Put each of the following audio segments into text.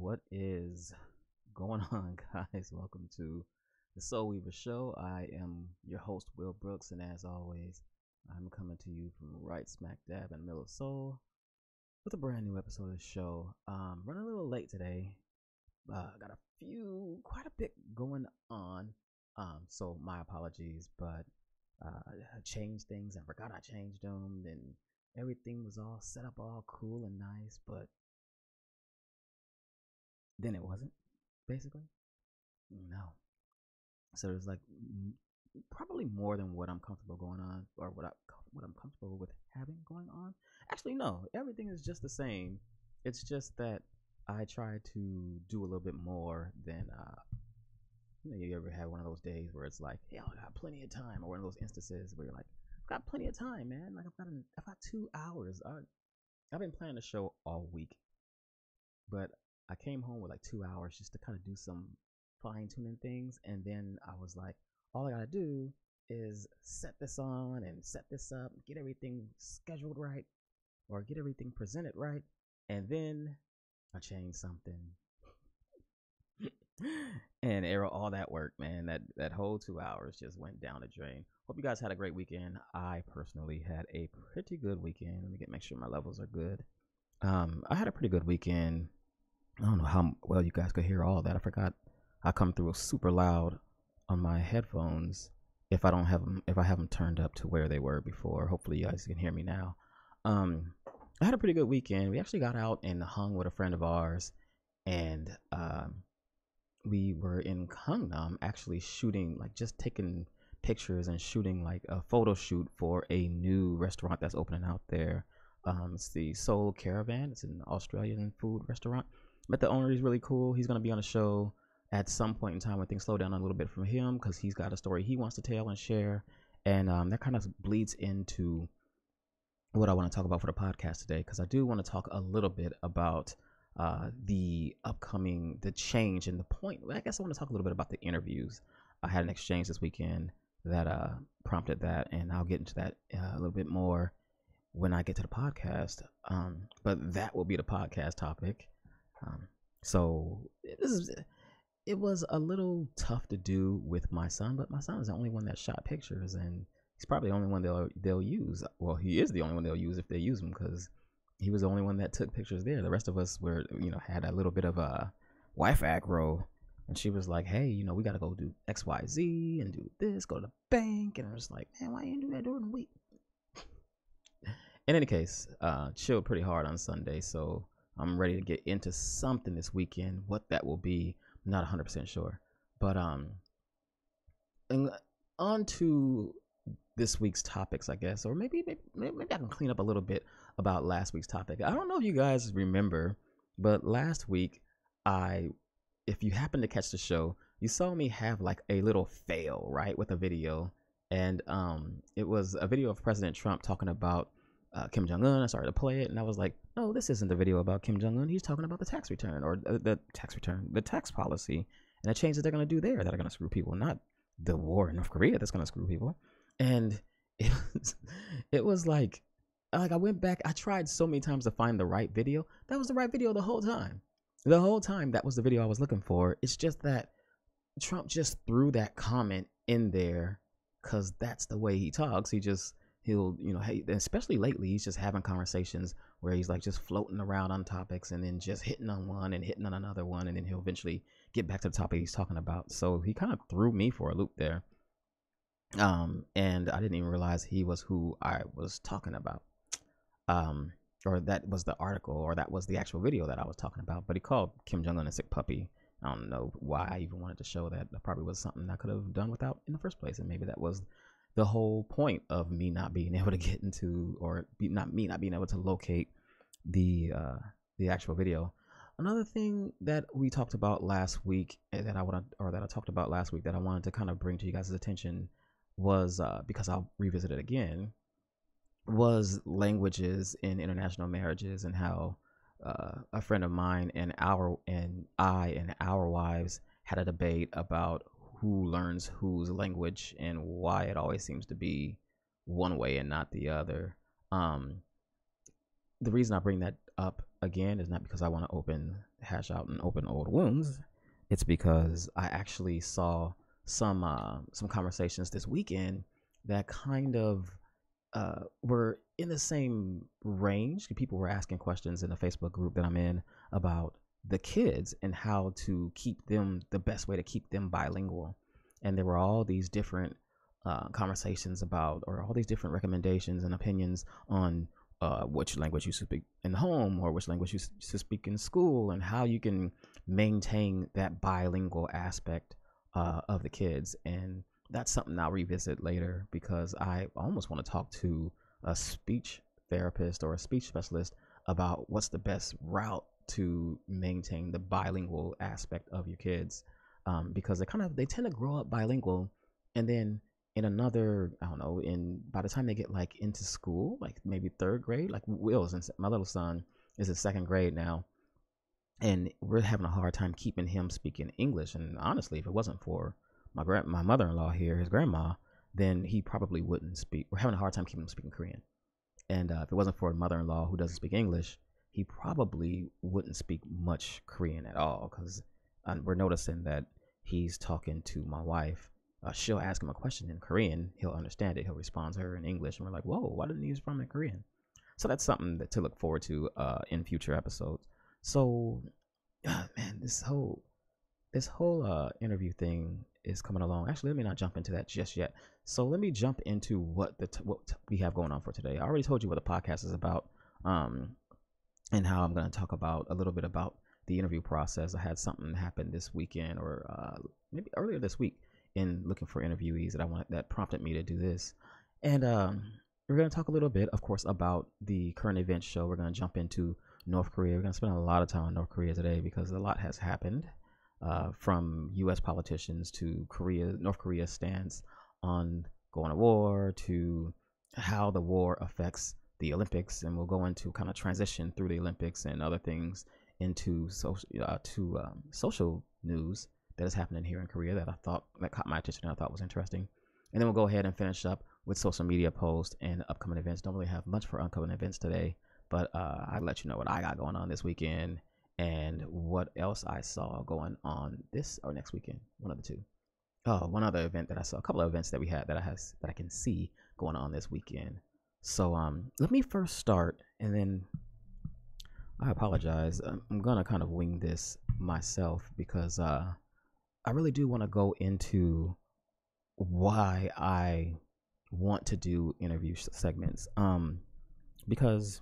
What is going on, guys? Welcome to the Seoulweaver Show. I am your host, Will Brooks, and as always, I'm coming to you from right smack dab in the middle of Seoul with a brand new episode of the show. Running a little late today. Got quite a bit going on. So my apologies, but I changed things and forgot I changed them, and everything was all set up all cool and nice, but then it wasn't, basically. No. So there's like probably more than what I'm comfortable going on, or what I'm comfortable with having going on. Actually, no, everything is just the same. It's just that I try to do a little bit more than you ever have one of those days where it's like, hey, I got plenty of time, or one of those instances where you're like, I've got plenty of time, man. Like I've got 2 hours. I've been planning the show all week, but I came home with like 2 hours just to kind of do some fine tuning things, and then I was like, all I gotta do is set this on and set this up, get everything scheduled right, or get everything presented right, and then I changed something. And all that work, man, that whole 2 hours just went down the drain. Hope you guys had a great weekend. I personally had a pretty good weekend. Let me make sure my levels are good. I had a pretty good weekend. I don't know how well you guys could hear all that. I forgot I come through super loud on my headphones if I have them turned up to where they were before. Hopefully you guys can hear me now. I had a pretty good weekend. We actually got out and hung with a friend of ours, and we were in Gangnam actually shooting, like just taking pictures and shooting like a photo shoot for a new restaurant that's opening out there. It's the Seoul Caravan. It's an Australian food restaurant. But the owner is really cool. He's going to be on the show at some point in time when things slow down a little bit from him, because he's got a story he wants to tell and share. And that kind of bleeds into what I want to talk about for the podcast today, because I do want to talk a little bit about the change and the point. I guess I want to talk a little bit about the interviews. I had an exchange this weekend that prompted that, and I'll get into that a little bit more when I get to the podcast. But that will be the podcast topic. So it was a little tough to do with my son, but my son is the only one that shot pictures, and he's probably the only one they'll use. Well, he is the only one they'll use if they use him, because he was the only one that took pictures there. The rest of us had a little bit of a wife aggro, and she was like, hey, we got to go do XYZ and do this, go to the bank. And I was like, man, why you didn't do that during the week? In any case, chilled pretty hard on Sunday, so I'm ready to get into something this weekend. What that will be, I'm not 100% sure. But on to this week's topics, I guess, or maybe I can clean up a little bit about last week's topic. I don't know if you guys remember, but last week, if you happen to catch the show, you saw me have like a little fail, right, with a video, and it was a video of President Trump talking about Kim Jong-un. I started to play it, and I was like, no, this isn't the video about Kim Jong-un. He's talking about the tax return, or the tax policy, and the change that they're going to do there that are going to screw people, not the war in North Korea that's going to screw people. And it was like I went back. I tried so many times to find the right video. That was the right video the whole time. The whole time, that was the video I was looking for. It's just that Trump just threw that comment in there because that's the way he talks. He'll especially lately, he's just having conversations where he's like just floating around on topics and then just hitting on one and hitting on another one, and then he'll eventually get back to the topic he's talking about. So he kind of threw me for a loop there. And I didn't even realize he was who I was talking about. Or that was the article, or that was the actual video that I was talking about. But he called Kim Jong-un a sick puppy. I don't know why I even wanted to show that. That probably was something I could have done without in the first place, and maybe that was the whole point of me not being able to get into, or not being able to locate the actual video. Another thing that we talked about last week, that I talked about last week that I wanted to kind of bring to you guys' attention was, because I'll revisit it again, was languages in international marriages, and how a friend of mine and I and our wives had a debate about who learns whose language and why it always seems to be one way and not the other. the reason I bring that up again is not because I want to hash out and open old wounds. It's because I actually saw some conversations this weekend that kind of were in the same range. People were asking questions in a Facebook group that I'm in about the kids and how to keep them, the best way to keep them bilingual. And there were all these different conversations about, or all these different recommendations and opinions on which language you should speak in home or which language you should speak in school, and how you can maintain that bilingual aspect of the kids. And that's something I'll revisit later, because I almost want to talk to a speech therapist or a speech specialist about what's the best route to maintain the bilingual aspect of your kids, because they tend to grow up bilingual, and then in another, I don't know, by the time they get like into school, like maybe third grade, like my little son is in second grade now, and we're having a hard time keeping him speaking English. And honestly, if it wasn't for my mother-in-law here, his grandma, then he probably wouldn't speak. We're having a hard time keeping him speaking Korean. And if it wasn't for a mother-in-law who doesn't speak English, he probably wouldn't speak much Korean at all, because we're noticing that he's talking to my wife. She'll ask him a question in Korean. He'll understand it. He'll respond to her in English. And we're like, whoa, why didn't he respond in Korean? So that's something to look forward to in future episodes. So, man, this whole interview thing is coming along. Actually, let me not jump into that just yet. So let me jump into what we have going on for today. I already told you what the podcast is about, and how I'm going to talk about a little bit about the interview process. I had something happen this weekend, or maybe earlier this week, in looking for interviewees that prompted me to do this. And we're going to talk a little bit, of course, about the current event show. We're going to jump into North Korea. We're going to spend a lot of time on North Korea today, because a lot has happened, from U.S. politicians to North Korea's stance on going to war, to how the war affects the Olympics. And we'll go into kind of transition through the Olympics and other things into social news that is happening here in Korea that caught my attention and I thought was interesting. And then we'll go ahead and finish up with social media posts and upcoming events. Don't really have much for upcoming events today, but I'll let you know what I got going on this weekend and what else I saw going on this or next weekend. One of the two. Oh, one other event that I saw, a couple of events that we had that I can see going on this weekend. So let me first start, and then I apologize. I'm gonna kind of wing this myself, because I really do want to go into why I want to do interview segments. Because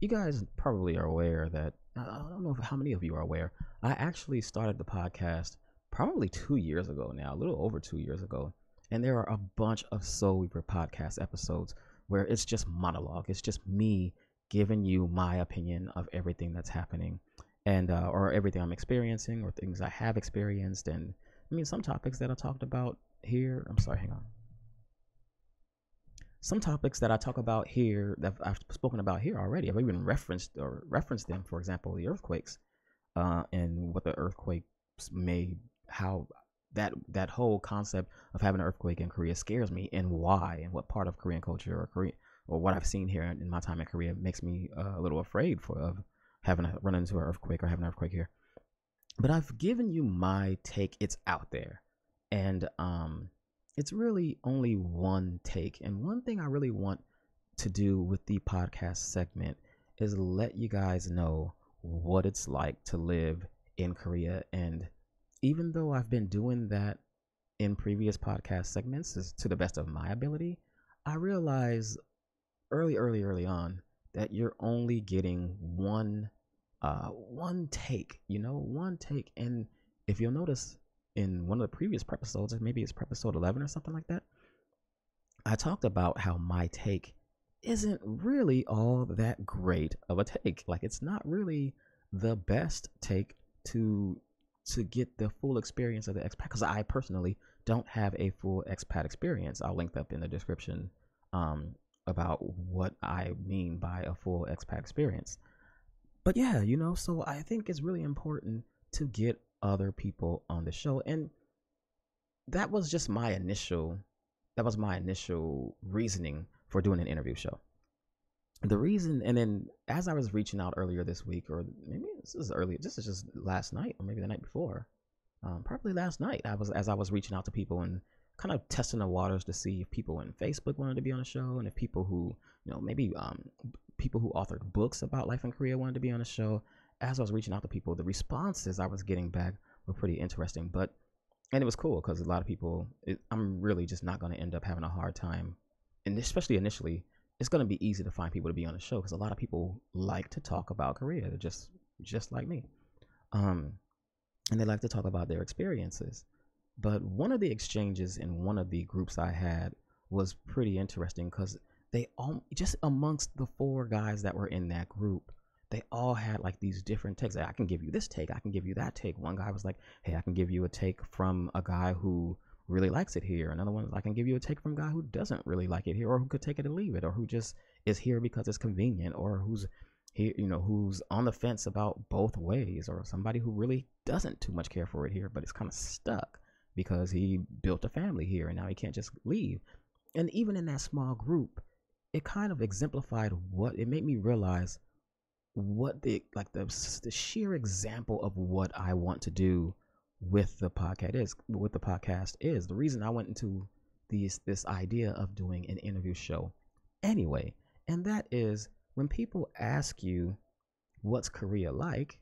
you guys probably are aware that, I don't know how many of you are aware, I actually started the podcast probably 2 years ago now, a little over 2 years ago. And there are a bunch of Seoulweaver Podcast episodes where it's just monologue. It's just me giving you my opinion of everything that's happening, and or everything I'm experiencing, or things I have experienced. And I mean, some topics that I talked about here, some topics that I talk about here that I've spoken about here already, I've even referenced them. For example, the earthquakes, and what the earthquakes made, how that whole concept of having an earthquake in Korea scares me, and why, and what part of Korean culture or what I've seen here in my time in Korea makes me a little afraid of having to run into an earthquake or having an earthquake here. But I've given you my take. It's out there, and it's really only one take. And one thing I really want to do with the podcast segment is let you guys know what it's like to live in Korea. And even though I've been doing that in previous podcast segments to the best of my ability, I realize early on that you're only getting one take, one take. And if you'll notice, in one of the previous episodes, maybe it's Prepisode 11 or something like that, I talked about how my take isn't really all that great of a take. Like, it's not really the best take to get the full experience of the expat, because I personally don't have a full expat experience. I'll link up in the description about what I mean by a full expat experience. But yeah, so I think it's really important to get other people on the show. And that was just my initial reasoning for doing an interview show. the reason, and then as I was reaching out earlier this week, or maybe this is earlier, this is just last night, or maybe the night before, probably last night, as I was reaching out to people and kind of testing the waters to see if people in Facebook wanted to be on the show, and if people who, maybe people who authored books about life in Korea wanted to be on the show. As I was reaching out to people, the responses I was getting back were pretty interesting, and it was cool because a lot of people, I'm really just not going to end up having a hard time, and especially initially, it's going to be easy to find people to be on the show because a lot of people like to talk about Korea. They're just like me, and they like to talk about their experiences. But one of the exchanges in one of the groups I had was pretty interesting because they all, just amongst the 4 guys that were in that group, they all had like these different takes. I can give you this take, I can give you that take. One guy was like, hey, I can give you a take from a guy who really likes it here. Another one, I can give you a take from a guy who doesn't really like it here, or who could take it or leave it, or who just is here because it's convenient, or who's here, who's on the fence about both ways, or somebody who really doesn't too much care for it here, but it's kind of stuck because he built a family here and now he can't just leave. And even in that small group, it kind of exemplified it made me realize what the sheer example of what I want to do with the podcast is the reason I went into this idea of doing an interview show anyway. And that is, when people ask you, what's Korea like?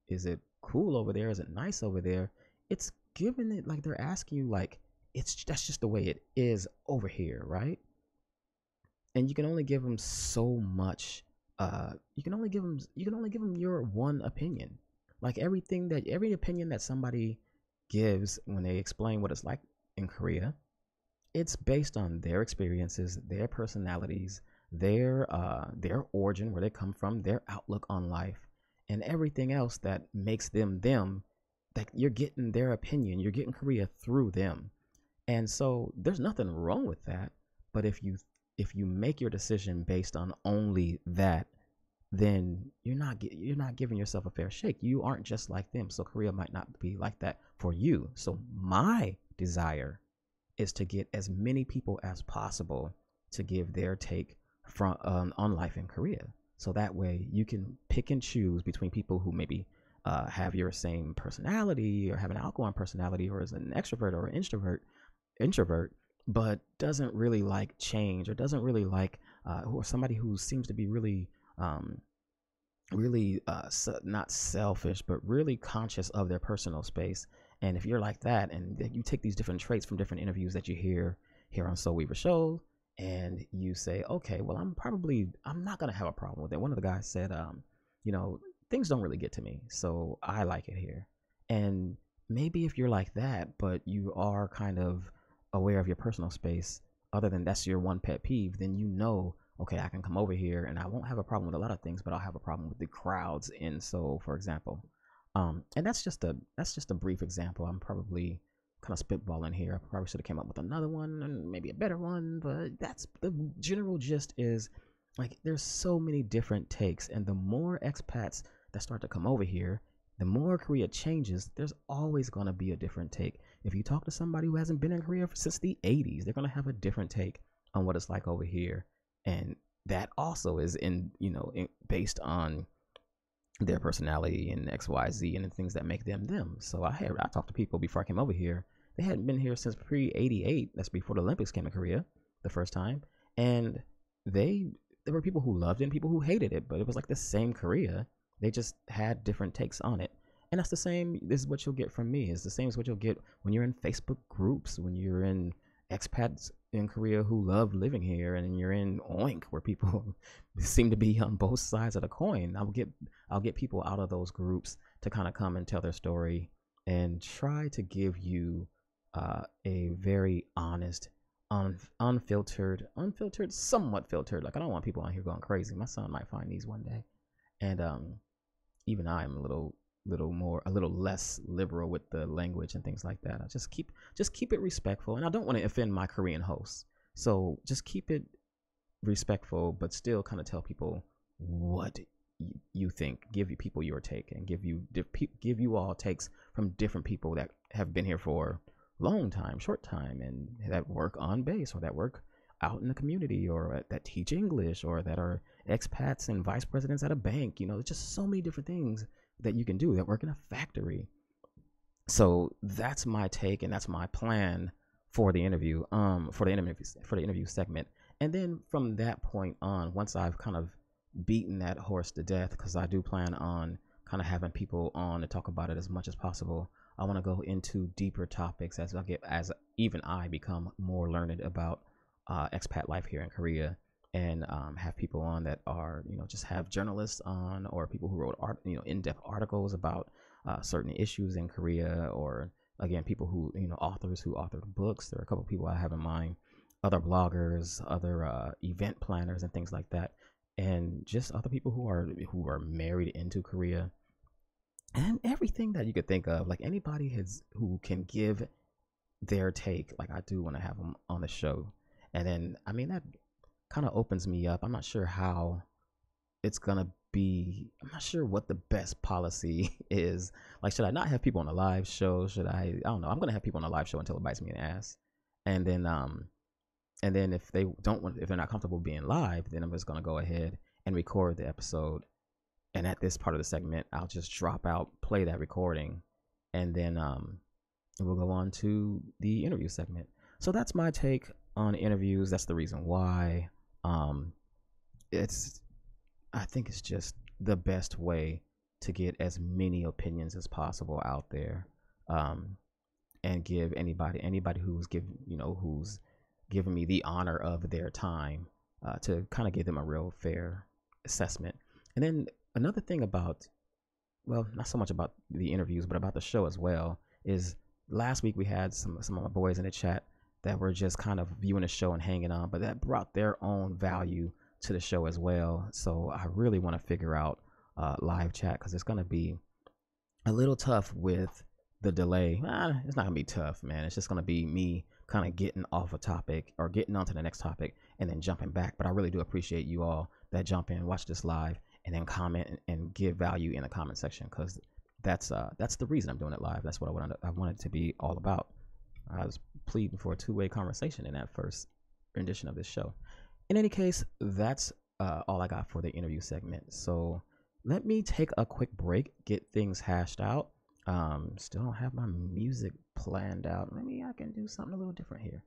Is it cool over there? Is it nice over there? It's given it like they're asking you like, that's just the way it is over here, right? And you can only give them so much. You can only give them your one opinion. Like every opinion that somebody gives when they explain what it's like in Korea, it's based on their experiences, their personalities, their origin, where they come from, their outlook on life, and everything else that makes them them. That you're getting their opinion, you're getting Korea through them. And so there's nothing wrong with that. But if you make your decision based on only that, then you're not giving yourself a fair shake. You aren't just like them. So Korea might not be like that for you. So my desire is to get as many people as possible to give their take from on life in Korea. So that way you can pick and choose between people who maybe have your same personality, or have an outgoing personality, or is an extrovert or an introvert, but doesn't really like change, or doesn't really like, or somebody who seems to be really not selfish, but really conscious of their personal space. And if you're like that, and you take these different traits from different interviews that you hear here on Seoulweaver Show, and you say, okay, well, I'm not going to have a problem with it. One of the guys said, things don't really get to me, so I like it here. And maybe if you're like that, but you are kind of aware of your personal space, other than that's your one pet peeve, then okay, I can come over here and I won't have a problem with a lot of things, but I'll have a problem with the crowds in Seoul, for example. And that's just a brief example. I'm probably kind of spitballing here. I probably should have came up with another one and maybe a better one, but that's the general gist. Is like, there's so many different takes, and the more expats that start to come over here, the more Korea changes. There's always going to be a different take. If you talk to somebody who hasn't been in Korea since the 80s, they're going to have a different take on what it's like over here. And that also is based on their personality and XYZ and the things that make them them. So I talked to people before I came over here. They hadn't been here since pre-88. That's before the Olympics came to Korea the first time. And there were people who loved it and people who hated it, but it was like the same Korea. They just had different takes on it. And that's the same. This is what you'll get from me. It's the same as what you'll get when you're in Facebook groups, when you're in expats in Korea who love living here, and you're in Oink, where people seem to be on both sides of the coin. I'll get people out of those groups to kind of come and tell their story and try to give you a very honest, unfiltered, somewhat filtered. Like, I don't want people on here going crazy. My son might find these one day, and even I'm a little less liberal with the language and things like that. I just keep it respectful, and I don't want to offend my Korean hosts. So just keep it respectful, but still kind of tell people what you think. Give you people your take, and give you all takes from different people that have been here for a long time, short time, and that work on base, or that work out in the community, or that teach English, or that are expats and vice presidents at a bank. There's just so many different things that you can do that work in a factory. So that's my take and that's my plan for the interview, for the interview segment. And then from that point on, once I've kind of beaten that horse to death, because I do plan on kind of having people on to talk about it as much as possible. I want to go into deeper topics as I become more learned about expat life here in Korea, and have people on that are, just have journalists on, or people who wrote in-depth articles about certain issues in Korea, or again, people who, authors who authored books. There are a couple of people I have in mind, other bloggers, other event planners and things like that, and just other people who are married into Korea, and everything that you could think of, like anybody who can give their take, like I do when I have them on the show. And then, I mean, that kind of opens me up. I'm not sure how it's gonna be. I'm not sure what the best policy is. Like, should I not have people on a live show? Should I don't know. I'm gonna have people on a live show until it bites me in the ass. And then if they're not comfortable being live, then I'm just gonna go ahead and record the episode. And at this part of the segment, I'll just drop out, play that recording, and then we'll go on to the interview segment. So that's my take on interviews. That's the reason why. I think it's just the best way to get as many opinions as possible out there, and give anybody who's given me the honor of their time, to kind of give them a real fair assessment. And then another thing about, well, not so much about the interviews, but about the show as well, is last week we had some of my boys in the chat that were just kind of viewing the show and hanging on, but that brought their own value to the show as well. So I really want to figure out live chat, because it's going to be a little tough with the delay. It's not going to be tough, man. It's just going to be me kind of getting off a topic or getting onto the next topic and then jumping back. But I really do appreciate you all that jump in, watch this live, and then comment and give value in the comment section, because that's the reason I'm doing it live. That's what I wanted to be all about. I was pleading for a two-way conversation in that first rendition of this show. In any case, that's all I got for the interview segment. So let me take a quick break, get things hashed out. Still don't have my music planned out. Maybe I can do something a little different here.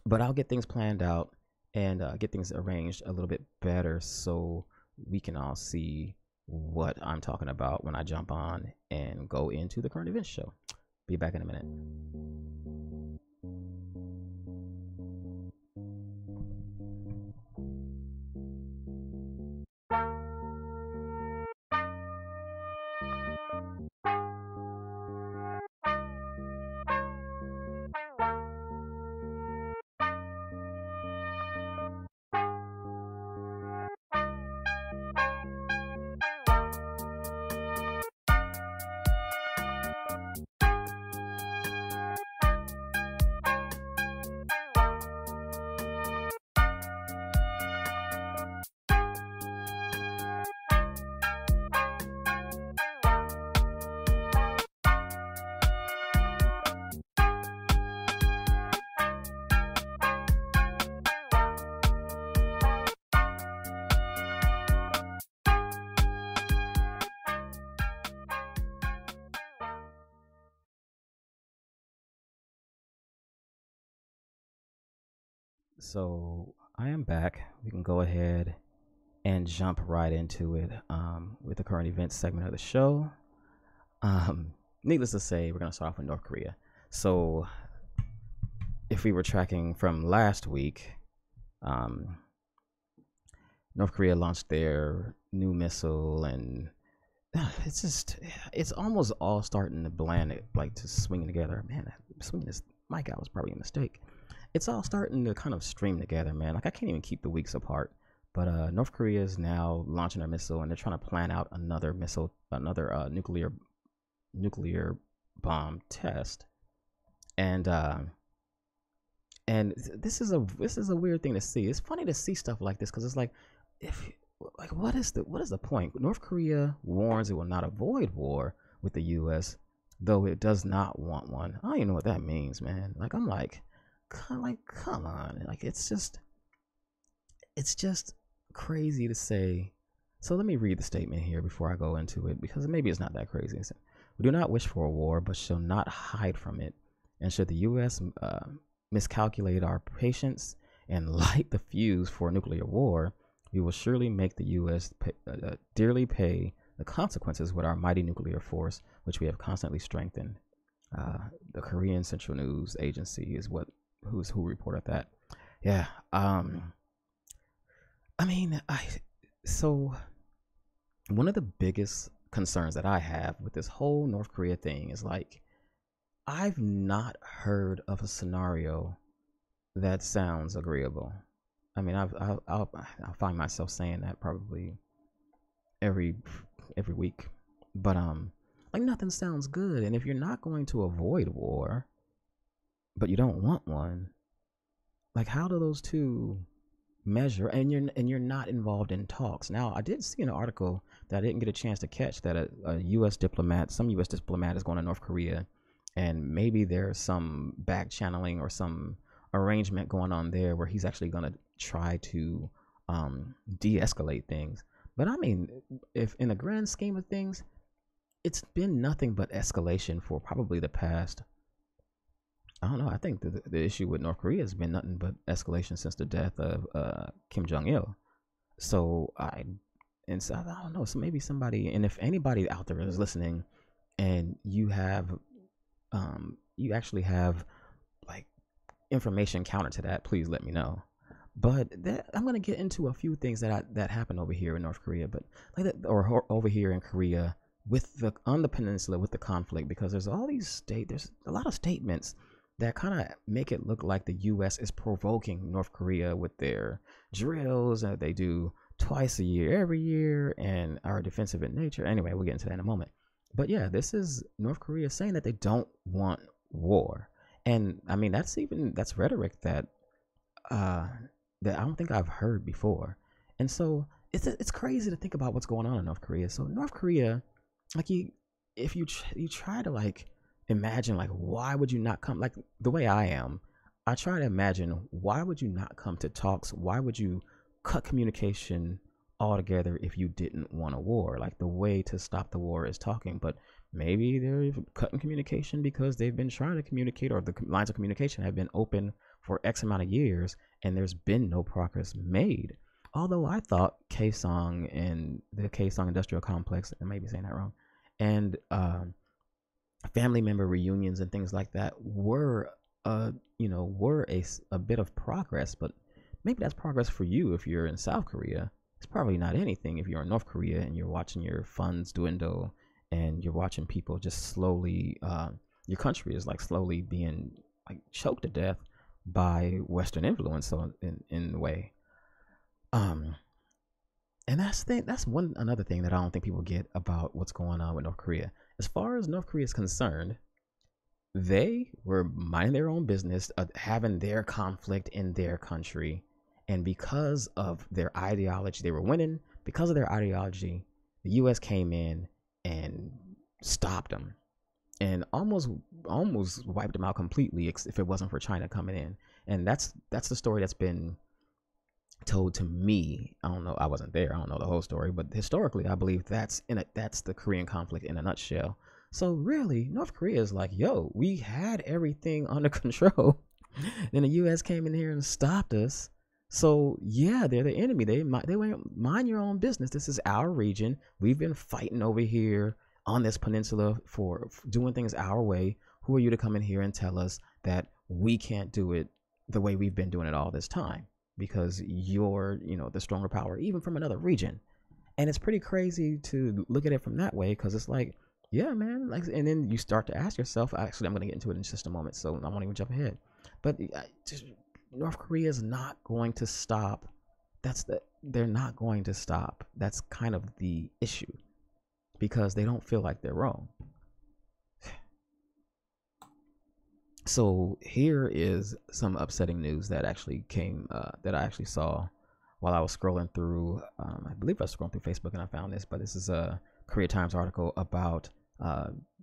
But I'll get things planned out and get things arranged a little bit better, so we can all see what I'm talking about when I jump on and go into the current events show. Be back in a minute. So I am back. We can go ahead and jump right into it with the current events segment of the show. Needless to say, we're going to start off with North Korea. So if we were tracking from last week, North Korea launched their new missile, and it's almost all starting to blend, like to swing together. Man, swinging this mic out was probably a mistake. It's all starting to kind of stream together, man. Like, I can't even keep the weeks apart. But North Korea is now launching their missile, and they're trying to plan out another nuclear bomb test. And this is a weird thing to see. It's funny to see stuff like this, because it's like, what is the point? North Korea warns it will not avoid war with the U.S., though it does not want one. I don't even know what that means, man. Like, come on. Like, it's just crazy to say. So let me read the statement here before I go into it, because maybe it's not that crazy. We do not wish for a war, but shall not hide from it. And should the U.S. Miscalculate our patience and light the fuse for a nuclear war, we will surely make the U.S. Dearly pay the consequences with our mighty nuclear force, which we have constantly strengthened. The Korean Central News Agency is who reported that. Yeah. So one of the biggest concerns that I have with this whole North Korea thing is, like, I've not heard of a scenario that sounds agreeable. I mean, I'll find myself saying that probably every week, but like, nothing sounds good. And if you're not going to avoid war, but you don't want one, like, how do those two measure? And you're not involved in talks. Now, I did see an article that I didn't get a chance to catch, that some U.S. diplomat is going to North Korea, and maybe there's some back channeling or some arrangement going on there where he's actually going to try to de-escalate things. But I mean, if in the grand scheme of things, it's been nothing but escalation for probably the past, I don't know, I think the issue with North Korea has been nothing but escalation since the death of Kim Jong-il. So I don't know, so maybe somebody, and if anybody out there is listening and you actually have like information counter to that, please let me know. But I'm going to get into a few things that happened over here in North Korea, but like that, or over here in Korea on the peninsula with the conflict, because there's a lot of statements that kind of make it look like the U.S. is provoking North Korea with their drills that they do twice a year, every year, and are defensive in nature. Anyway, we'll get into that in a moment. But yeah, this is North Korea saying that they don't want war. And I mean, that's rhetoric that I don't think I've heard before. And so it's crazy to think about what's going on in North Korea. So North Korea, like, if you try to like imagine, like, why would you not come? Like, the way I am, I try to imagine, why would you not come to talks? Why would you cut communication altogether if you didn't want a war? Like, the way to stop the war is talking, but maybe they're cutting communication because they've been trying to communicate, or the lines of communication have been open for X amount of years and there's been no progress made. Although I thought Kaesong and the Kaesong Industrial Complex, I may be saying that wrong, and family member reunions and things like that were a bit of progress. But maybe that's progress for you if you're in South Korea. It's probably not anything if you're in North Korea and you're watching your funds dwindle and you're watching people just slowly, your country is like slowly being like choked to death by Western influence in a way. And that's another thing that I don't think people get about what's going on with North Korea. As far as North Korea is concerned, they were minding their own business, having their conflict in their country. And because of their ideology, they were winning. Because of their ideology, the U.S. came in and stopped them and almost wiped them out completely if it wasn't for China coming in. And that's the story that's been told to me. I don't know, I wasn't there, I don't know the whole story, but historically I believe that's the Korean conflict in a nutshell. So really, North Korea is like, yo, we had everything under control then the US came in here and stopped us. So yeah, they're the enemy. They went, mind your own business. This is our region. We've been fighting over here on this peninsula for doing things our way. Who are you to come in here and tell us that we can't do it the way we've been doing it all this time? Because you're, the stronger power, even from another region. And it's pretty crazy to look at it from that way, because it's like, yeah, man. Like, and then you start to ask yourself. Actually, I'm going to get into it in just a moment, so I won't even jump ahead. But North Korea is not going to stop. They're not going to stop. That's kind of the issue, because they don't feel like they're wrong. So here is some upsetting news that actually came, that I actually saw while I was scrolling through, I believe I was scrolling through Facebook and I found this, but this is a Korea Times article about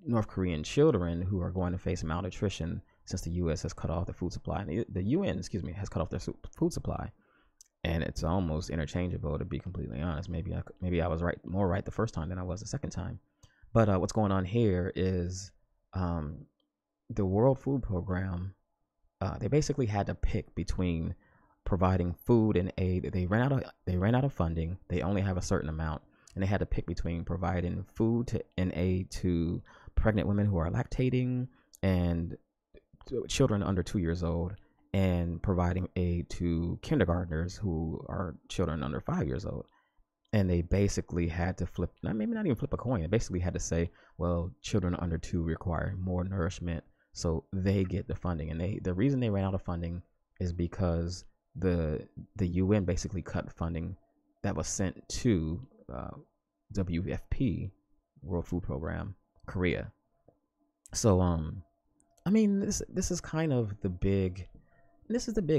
North Korean children who are going to face malnutrition since the U.S. has cut off the food supply. The UN, has cut off their food supply. and it's almost interchangeable, to be completely honest. Maybe I was more right the first time than I was the second time. But what's going on here is the World Food Program. They basically had to pick between providing food and aid. They ran out of funding. They only have a certain amount, and they had to pick between providing food and aid to pregnant women who are lactating and children under 2 years old, and providing aid to kintergardeners who are children under 5 years old. And they basically had to maybe not even flip a coin. They basically had to say, well, children under 2 require more nourishment, so they get the funding. And the reason they ran out of funding is because the UN basically cut funding that was sent to WFP, World Food Program, Korea. So I mean, this is kind of the big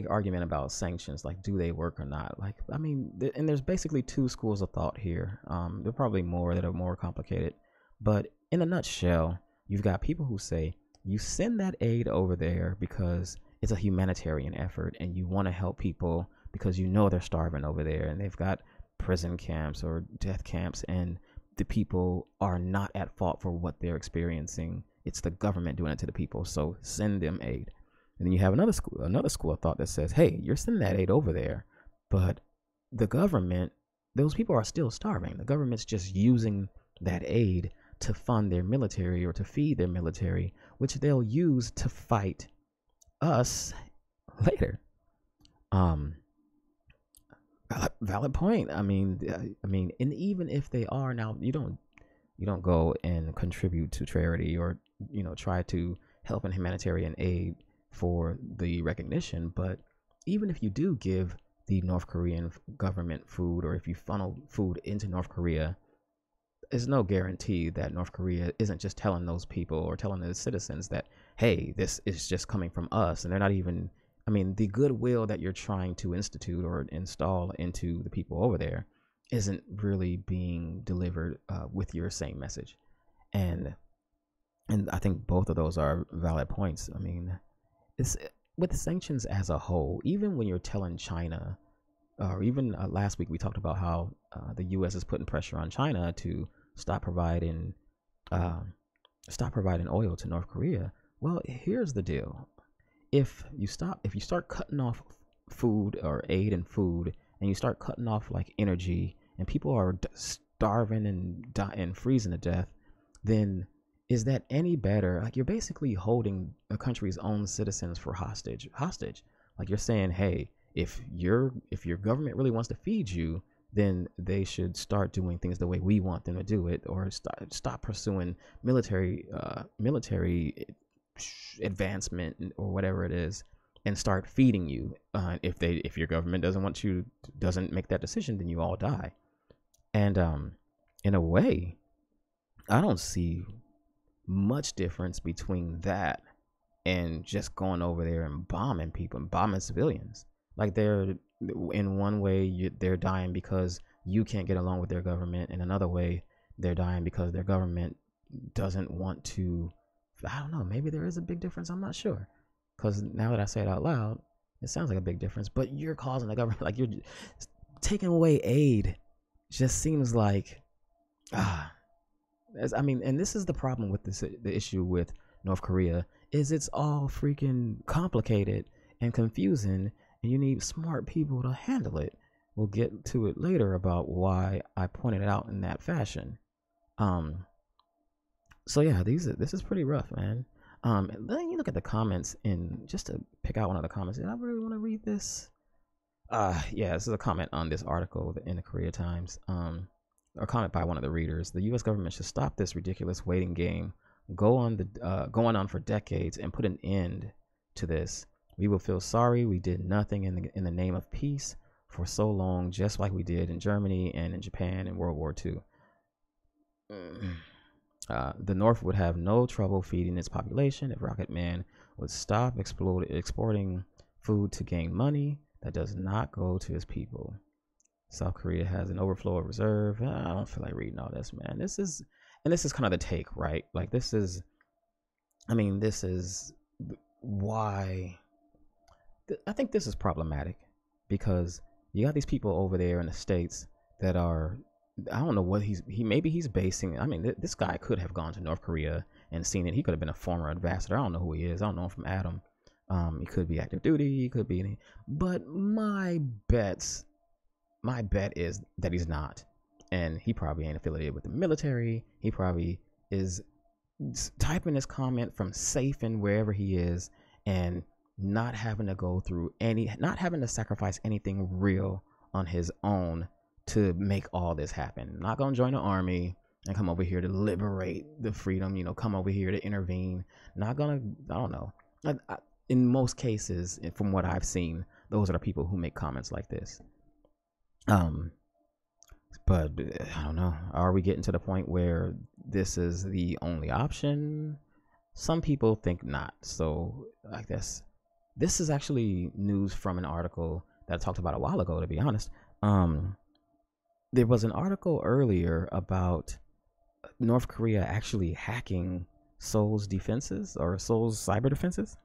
argument about sanctions. Like, do they work or not? Like, I mean, and there's basically two schools of thought here. There are probably more that are more complicated, but in a nutshell, you've got people who say you send that aid over there because it's a humanitarian effort and you want to help people because you know they're starving over there and they've got prison camps or death camps, and the people are not at fault for what they're experiencing. It's the government doing it to the people, so send them aid. And then you have another school of thought that says, hey, you're sending that aid over there, but the government, those people are still starving. The government's just using that aid to fund their military or to feed their military, which they'll use to fight us later. Valid point. I mean, and even if they are, now you don't go and contribute to charity or try to help in humanitarian aid for the recognition. But even if you do give the North Korean government food, or if you funnel food into North Korea, there's no guarantee that North Korea isn't just telling those people or telling the citizens that, hey, this is just coming from us. And they're not even, I mean, the goodwill that you're trying to institute or install into the people over there isn't really being delivered with your same message. And I think both of those are valid points. I mean, it's with the sanctions as a whole, even when you're telling China, or even last week we talked about how the U.S. is putting pressure on China to stop providing oil to North Korea. Well, here's the deal: if you start cutting off food or aid and food, and you start cutting off like energy, and people are starving and freezing to death, then is that any better? Like, you're basically holding a country's own citizens for hostage. Like, you're saying, hey, if your government really wants to feed you, then they should start doing things the way we want them to do it, or stop pursuing military advancement or whatever it is, and start feeding you. If your government doesn't make that decision, then you all die. And in a way, I don't see much difference between that and just going over there and bombing people and bombing civilians. Like, they're in one way they're dying because you can't get along with their government, and another way they're dying because their government doesn't want to. I don't know, maybe there is a big difference. I'm not sure, because now that I say it out loud, it sounds like a big difference. But you're causing the government, like, you're taking away aid. Just seems like and this is the problem with the issue with North Korea, is it's all freaking complicated and confusing, and you need smart people to handle it. We'll get to it later about why I pointed it out in that fashion. So yeah, this is pretty rough, man. Then you look at the comments, and just to pick out one of the comments, I really want to read this. Yeah, this is a comment on this article in the Korea Times. A comment by one of the readers: the U.S. government should stop this ridiculous waiting game going on for decades and put an end to this. We will feel sorry we did nothing in the name of peace for so long, just like we did in Germany and in Japan in World War II. The North would have no trouble feeding its population if Rocket Man would stop exporting food to gain money that does not go to his people. South Korea has an overflow of reserve. I don't feel like reading all this, man. This is kind of the take, right? Like, this is why I think this is problematic, because You got these people over there in the States that are, I don't know what maybe he's basing. I mean, this guy could have gone to North Korea and seen it. He could have been a former ambassador. I don't know who he is. I don't know him from Adam. He could be active duty. He could be any, but my bet is that he's not, and he probably ain't affiliated with the military. He probably is typing this comment from safe and wherever he is, and not having to sacrifice anything real on his own to make all this happen. Not gonna join the army and come over here to liberate the freedom, come over here to intervene. Not gonna, I don't know. In most cases, from what I've seen, those are the people who make comments like this. But I don't know. Are we getting to the point where this is the only option? Some people think not. So I guess this is actually news from an article that I talked about a while ago, to be honest. There was an article earlier about North Korea actually hacking Seoul's defenses, or Seoul's cyber defenses.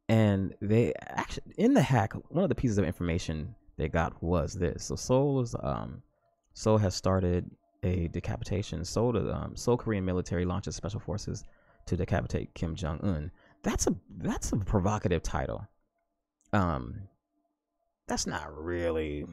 And they actually, in the hack, one of the pieces of information they got was this. So Seoul has started a decapitation. Seoul Korean military launches special forces to decapitate Kim Jong-un. That's a provocative title. That's not really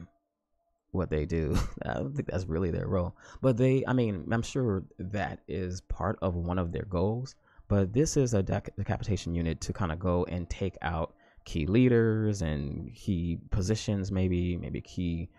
what they do. I don't think that's really their role. But I'm sure that is part of one of their goals. But this is a decapitation unit to kind of go and take out key leaders and key positions, maybe key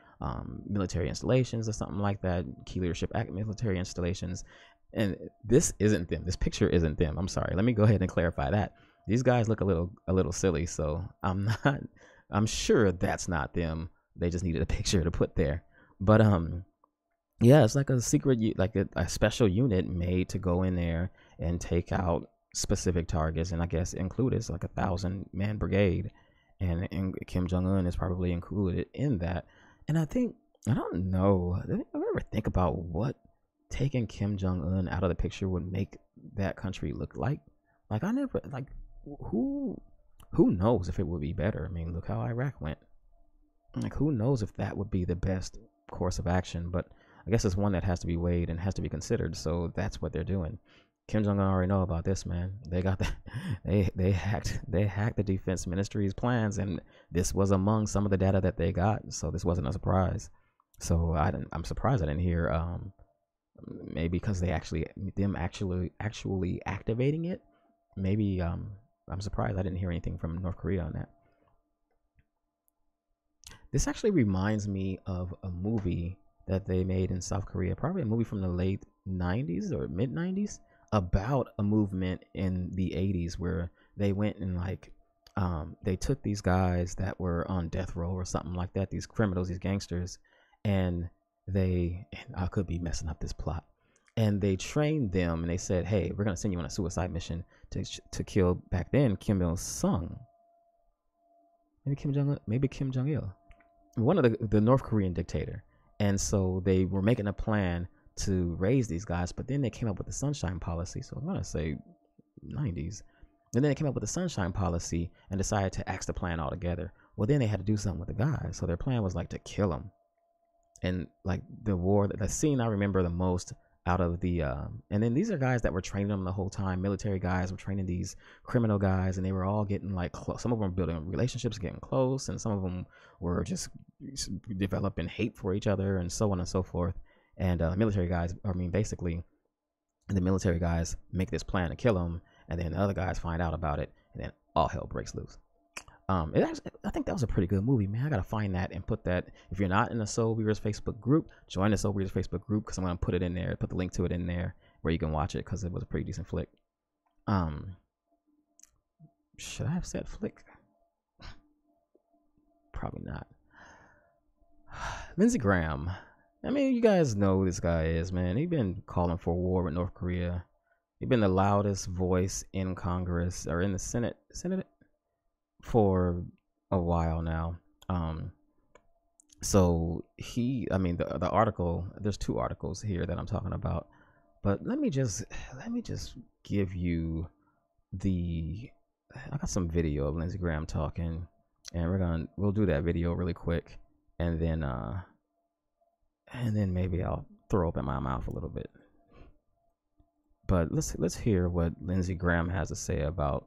military installations or something like that, key leadership military installations. And this isn't them. This picture isn't them. I'm sorry. Let me go ahead and clarify that. These guys look a little silly, so I'm sure that's not them. They just needed a picture to put there. But yeah, it's like a secret, like a special unit made to go in there and take out specific targets, and I guess included like 1,000-man brigade, and Kim Jong-un is probably included in that. And I don't know, did I ever think about what taking Kim Jong-un out of the picture would make that country look like? Like, who knows if it would be better? I mean, look how Iraq went. Like, who knows if that would be the best course of action? But I guess it's one that has to be weighed and has to be considered. So that's what they're doing. Kim Jong-un already know about this, man. They got that. They hacked the defense ministry's plans, and this was among some of the data that they got. So this wasn't a surprise. So I'm surprised I didn't hear. Maybe because them actually activating it. Maybe I'm surprised I didn't hear anything from North Korea on that. This actually reminds me of a movie that they made in South Korea, probably a movie from the late 90s or mid 90s, about a movement in the 80s where they went and they took these guys that were on death row or something like that, these criminals, these gangsters, and I could be messing up this plot, and they trained them, and they said, hey, we're going to send you on a suicide mission to kill, back then, Kim Il-sung. Maybe Kim Jong-il. One of the North Korean dictator. And so they were making a plan to raise these guys, but then they came up with the sunshine policy. So I'm going to say 90s. And then they came up with the sunshine policy and decided to axe the plan altogether. Well, then they had to do something with the guys. So their plan was to kill them. And the scene I remember the most out of the, and then these are guys that were training them the whole time. Military guys were training these criminal guys, and they were all getting close. Some of them were building relationships, getting close, and some of them were just developing hate for each other, and so on and so forth. And military guys, basically, the military guys make this plan to kill them, and then the other guys find out about it, and then all hell breaks loose. I think that was a pretty good movie, man. I gotta find that and put that. If you're not in the Seoulweavers Facebook group, join the Seoulweavers Facebook group, because I'm gonna put it in there, put the link to it in there where you can watch it, because it was a pretty decent flick. Should I have said flick? Probably not. Lindsey Graham. I mean, you guys know who this guy is, man. He's been calling for war with North Korea. He's been the loudest voice in Congress, or in the Senate for a while now. So the article, there's two articles here that I'm talking about, but let me just give you I got some video of Lindsey Graham talking, and we'll do that video really quick, and then maybe I'll throw up in my mouth a little bit. But let's hear what Lindsey Graham has to say about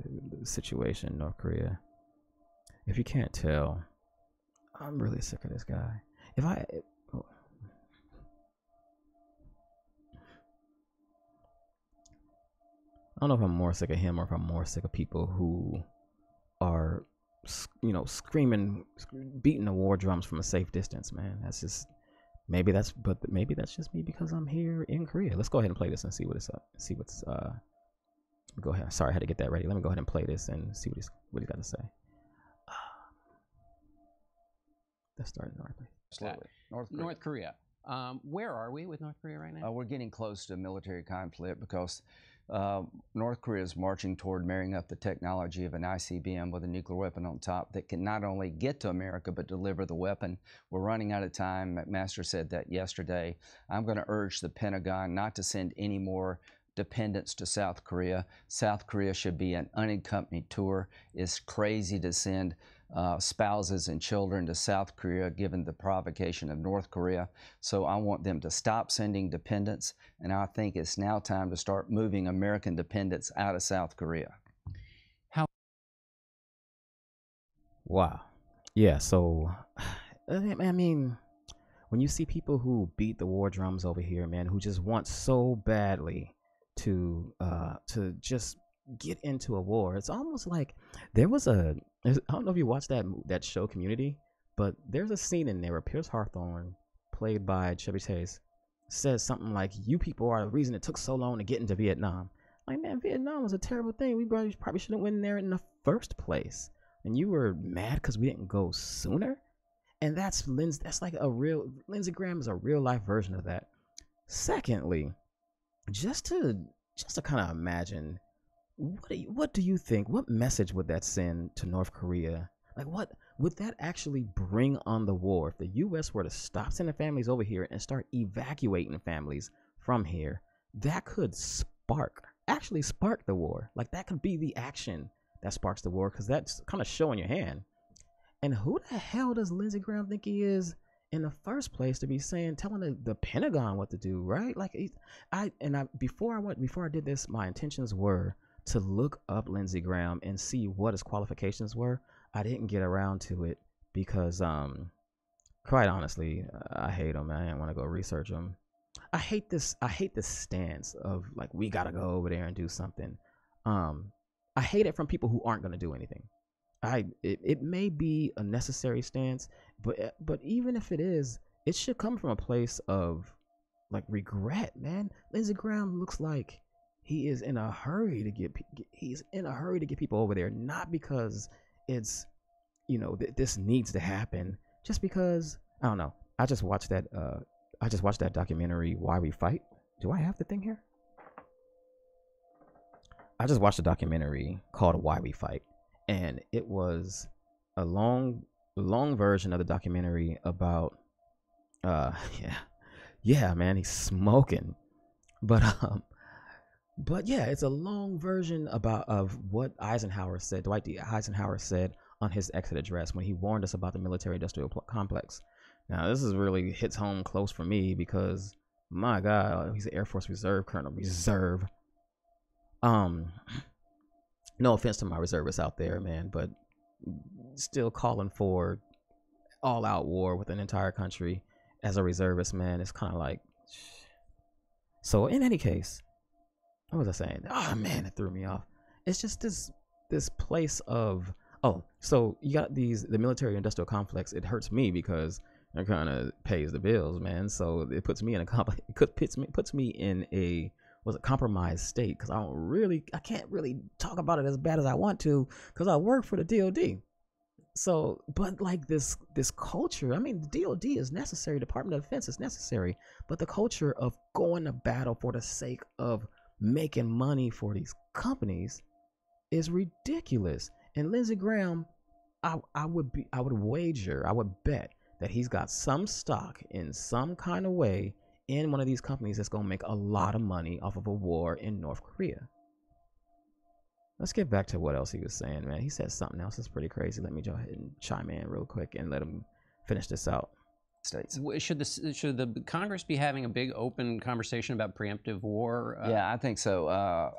the situation in North Korea. If you can't tell, I'm really sick of this guy. I don't know if I'm more sick of him or if I'm more sick of people who are, screaming, beating the war drums from a safe distance, man. That's just, maybe that's just me because I'm here in Korea. Let's go ahead and play this and see what it's up. Go ahead. Sorry, I had to get that ready. Let me go ahead and play this and see what he's got to say. Let's start in North Korea. Where are we with North Korea right now? We're getting close to military conflict because North Korea is marching toward marrying up the technology of an ICBM with a nuclear weapon on top that can not only get to America but deliver the weapon. We're running out of time. McMaster said that yesterday. I'm going to urge the Pentagon not to send any more dependents to South Korea. South Korea should be an unaccompanied tour. It's crazy to send spouses and children to South Korea given the provocation of North Korea. So I want them to stop sending dependents, and I think it's now time to start moving American dependents out of South Korea. Wow. Yeah, so I mean, when you see people who beat the war drums over here, man, who just want so badly to just get into a war, it's almost like I don't know if you watched that show Community, but there's a scene in there where Pierce Hawthorne, played by Chevy Chase, says something like, "You people are the reason it took so long to get into Vietnam." Like, man, Vietnam was a terrible thing. We probably should have went there in the first place. And you were mad because we didn't go sooner? And that's like Lindsey Graham is a real life version of that. Secondly, just to kind of imagine, what do you think? What message would that send to North Korea? Like, what would that actually bring on the war if the U.S. were to stop sending families over here and start evacuating families from here? That could actually spark the war. Like, that could be the action that sparks the war, because that's kind of showing your hand. And who the hell does Lindsey Graham think he is in the first place to be telling the Pentagon what to do, right? Like, before I did this, my intentions were to look up Lindsey Graham and see what his qualifications were. I didn't get around to it because, quite honestly, I hate him. I didn't want to go research him. I hate this stance of, like, we gotta go over there and do something. I hate it from people who aren't going to do anything. It may be a necessary stance, but even if it is, it should come from a place of, like, regret, man. Lindsey Graham looks like he is in a hurry to get people over there, not because it's, this needs to happen, just because, I don't know. I just watched that documentary, Why We Fight. Do I have the thing here? I just watched a documentary called Why We Fight, and it was a long version of the documentary about, yeah, man, he's smoking, but yeah, it's a long version of what Dwight D. Eisenhower said on his exit address when he warned us about the military-industrial complex. Now, this is really hits home close for me because, my God, he's an Air Force Reserve Colonel. Reserve. No offense to my reservists out there, man, but still calling for all-out war with an entire country as a reservist, man, it's kind of like. So in any case, what was I saying? Oh man, it threw me off. It's just this place of, so you got the military-industrial complex. It hurts me because it kind of pays the bills, man. So it puts me in a compromised state, because I can't really talk about it as bad as I want to, because I work for the DOD. So, but like this culture, I mean, the DOD is necessary, Department of Defense is necessary, but the culture of going to battle for the sake of making money for these companies is ridiculous. And Lindsey Graham, I would bet that he's got some stock in some kind of way in one of these companies that's going to make a lot of money off of a war in North Korea. let's get back to what else he was saying, man. He said something else that's pretty crazy. Let me go ahead and chime in real quick and let him finish this out. States. Should the Congress be having a big open conversation about preemptive war? Yeah, I think so.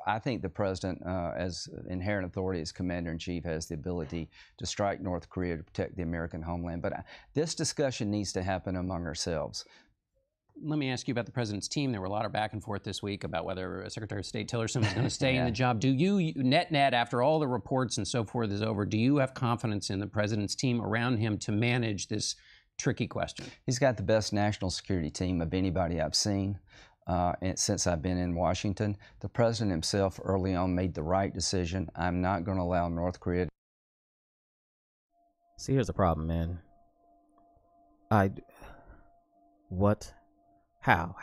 I think the president, as inherent authority as commander-in-chief, has the ability to strike North Korea to protect the American homeland. But this discussion needs to happen among ourselves. Let me ask you about the president's team. There were a lot of back and forth this week about whether Secretary of State Tillerson was going to stay in the job. Do you, net, after all the reports and so forth is over, do you have confidence in the president's team around him to manage this tricky question? He's got the best national security team of anybody I've seen since I've been in Washington. The president himself early on made the right decision. I'm not going to allow North Korea. See, here's the problem, man. How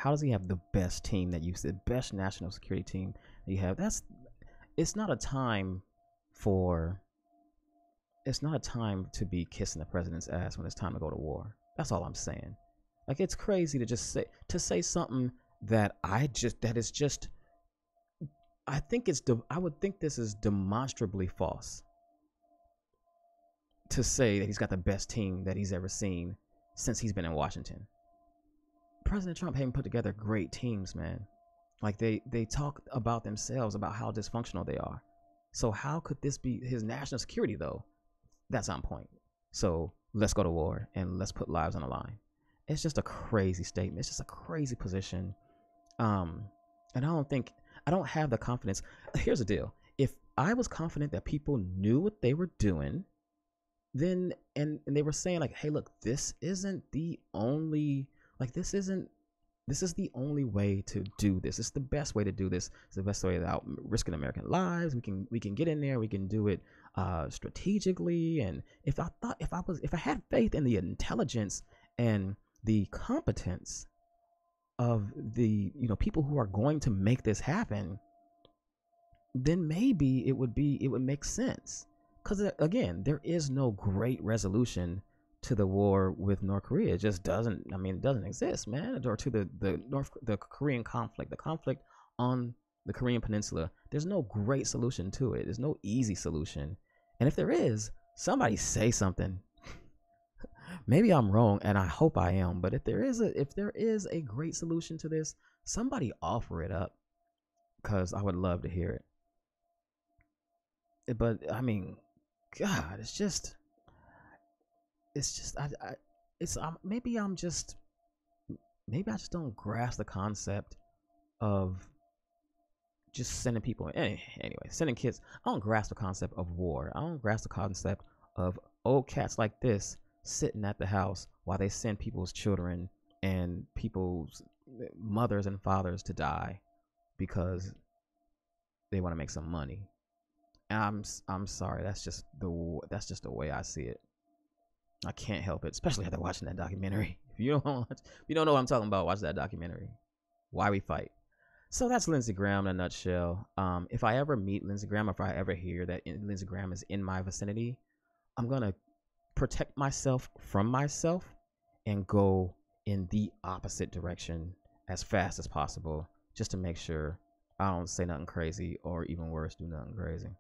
does he have the best team that you said, best national security team that you have? It's not a time to be kissing the president's ass when it's time to go to war. That's all I'm saying. Like, it's crazy to just say something that I would think this is demonstrably false. To say that he's got the best team that he's ever seen since he's been in Washington. President Trump hadn't put together great teams, man. Like, they talk about themselves, about how dysfunctional they are. So how could this be his national security, though? That's on point. So let's go to war and let's put lives on the line. It's just a crazy statement. It's just a crazy position. And I don't have the confidence. Here's the deal. If I was confident that people knew what they were doing, then, and they were saying like, hey, look, this isn't the only, like, this is the only way to do this. It's the best way to do this. It's the best way without risking American lives. We can get in there. We can do it strategically. And if I had faith in the intelligence and the competence of the people who are going to make this happen, then maybe it would make sense. Because again, there is no great resolution to the war with North Korea. It just doesn't. I mean, it doesn't exist, man. Or to the Korean conflict, the conflict on the Korean Peninsula. There's no great solution to it. There's no easy solution. And if there is, somebody say something. Maybe I'm wrong, and I hope I am. But if there is a great solution to this, somebody offer it up, because I would love to hear it. But I mean, God, maybe I just don't grasp the concept of just sending people anyway, sending kids. I don't grasp the concept of war. I don't grasp the concept of old cats like this sitting at the house while they send people's children and people's mothers and fathers to die because they want to make some money. And I'm sorry, that's just the way I see it. I can't help it, especially after watching that documentary. If you don't know what I'm talking about, watch that documentary. Why We Fight. So that's Lindsey Graham in a nutshell. If I ever meet Lindsey Graham, if I ever hear that Lindsey Graham is in my vicinity, I'm gonna protect myself from myself and go in the opposite direction as fast as possible, just to make sure I don't say nothing crazy, or even worse, do nothing crazy.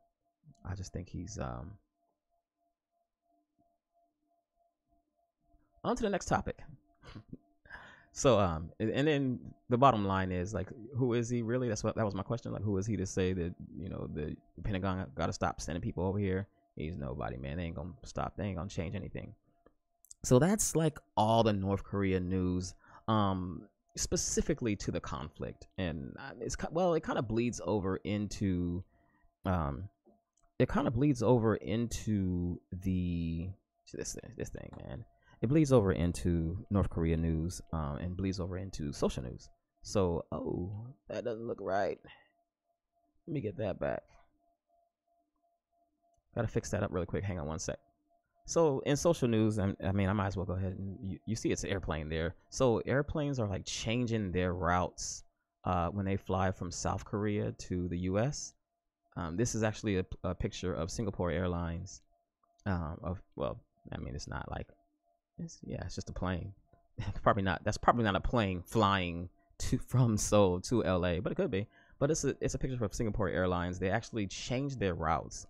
I just think he's on to the next topic. So and then the bottom line is, like, who is he really? That was my question. Like, who is he to say that the Pentagon got to stop sending people over here? He's nobody, man. They ain't gonna stop. They ain't gonna change anything. So that's like all the North Korea news, specifically to the conflict, and it kind of bleeds over into this thing, man. It bleeds over into North Korea news, and bleeds over into social news. So, that doesn't look right. Let me get that back. Gotta fix that up really quick. Hang on one sec. So in social news, I might as well go ahead and you see it's an airplane there. So airplanes are like changing their routes when they fly from South Korea to the U.S. This is actually a picture of Singapore Airlines. It's not like, it's just a plane. That's probably not a plane flying from Seoul to LA, but it could be. But it's a picture from Singapore Airlines. They actually changed their routes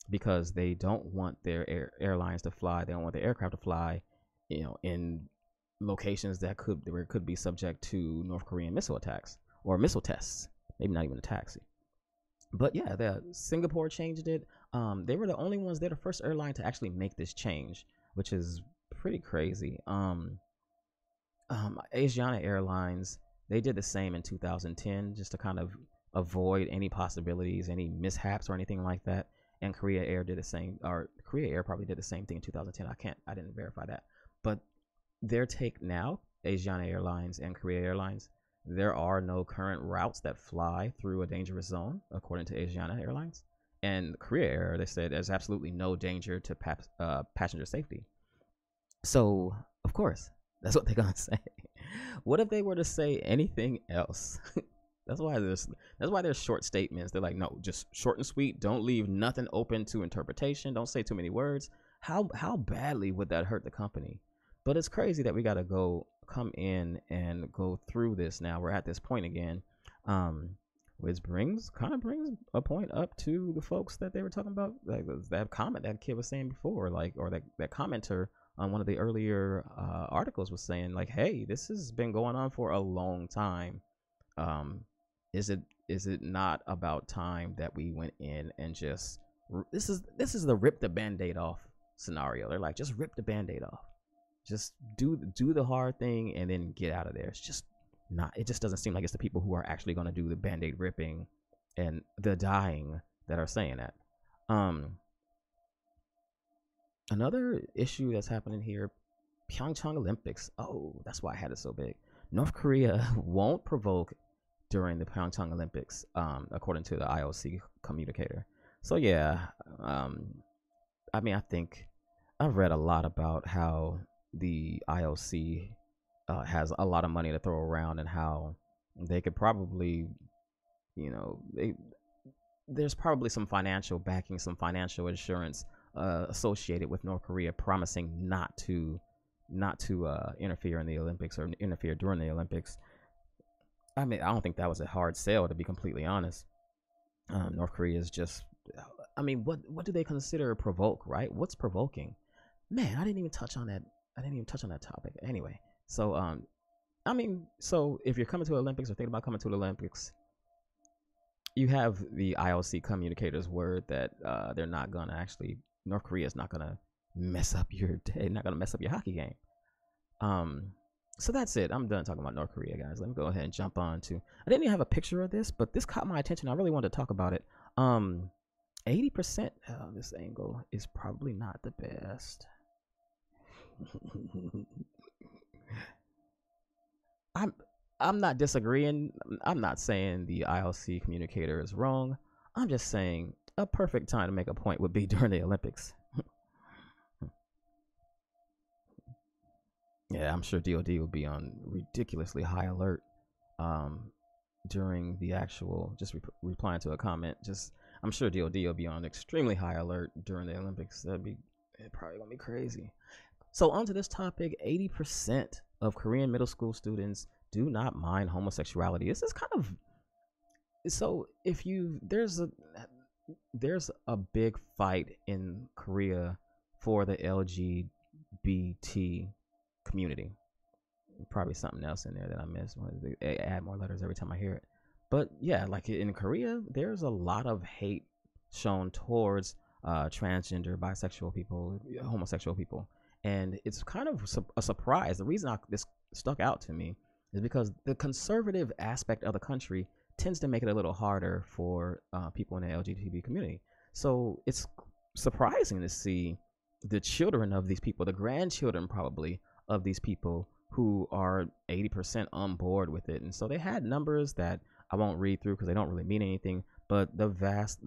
because they don't want their airlines to fly. They don't want their aircraft to fly, in locations that could be subject to North Korean missile attacks or missile tests. Maybe not even attacks. But yeah, Singapore changed it. They were the only ones. They're the first airline to actually make this change, which is pretty crazy. Asiana Airlines, they did the same in 2010 just to kind of avoid any possibilities, any mishaps or anything like that. And Korea Air did the same, or Korea Air probably did the same thing in 2010. I didn't verify that. But their take now, Asiana Airlines and Korea Airlines, there are no current routes that fly through a dangerous zone, according to Asiana Airlines. And Korea Air, they said there's absolutely no danger to passenger safety. So, of course, that's what they're going to say. What if they were to say anything else? That's why there's short statements. They're like, no, just short and sweet. Don't leave nothing open to interpretation. Don't say too many words. How badly would that hurt the company? But it's crazy that we got to come in and go through this now. We're at this point again, which brings a point up to the folks that they were talking about, like that comment that kid was saying before, or that commenter on one of the earlier articles was saying, like, hey, this has been going on for a long time. Is it not about time that we went in and just this is the rip the Band-Aid off scenario? They're like, just rip the Band-Aid off. Just do the hard thing and then get out of there. It's just not. It just doesn't seem like it's the people who are actually going to do the Band-Aid ripping and the dying that are saying that. Another issue that's happening here, Pyeongchang Olympics. Oh, that's why I had it so big. North Korea won't provoke during the Pyeongchang Olympics, according to the IOC communicator. So yeah, I think I've read a lot about how the IOC has a lot of money to throw around and how they could probably, there's probably some financial backing, some financial insurance associated with North Korea promising not to interfere in the Olympics or interfere during the Olympics. I mean, I don't think that was a hard sell, to be completely honest. North Korea is just, what do they consider provoke, right? What's provoking? Man, I didn't even touch on that topic. Anyway, so so if you're coming to the Olympics or thinking about coming to the Olympics, you have the IOC communicator's word that North Korea is not gonna mess up your day, not gonna mess up your hockey game. So that's it. I'm done talking about North Korea, guys. Let me go ahead and jump on to. I didn't even have a picture of this, but this caught my attention. I really wanted to talk about it. 80%. This angle is probably not the best. I'm not disagreeing. I'm not saying the IOC communicator is wrong. I'm just saying a perfect time to make a point would be during the Olympics. Yeah, I'm sure DOD will be on ridiculously high alert during the actual, just replying to a comment. I'm sure DOD will be on extremely high alert during the Olympics. It's probably gonna be crazy. So onto this topic, 80% of Korean middle school students do not mind homosexuality. This is kind of, so if there's a big fight in Korea for the LGBT community. Probably something else in there that I missed. They add more letters every time I hear it. But yeah, like in Korea, there's a lot of hate shown towards transgender, bisexual people, homosexual people. And it's kind of a surprise. The reason this stuck out to me is because the conservative aspect of the country tends to make it a little harder for people in the LGBT community. So it's surprising to see the children of these people, the grandchildren probably of these people, who are 80% on board with it. And so they had numbers that I won't read through because they don't really mean anything, but the vast,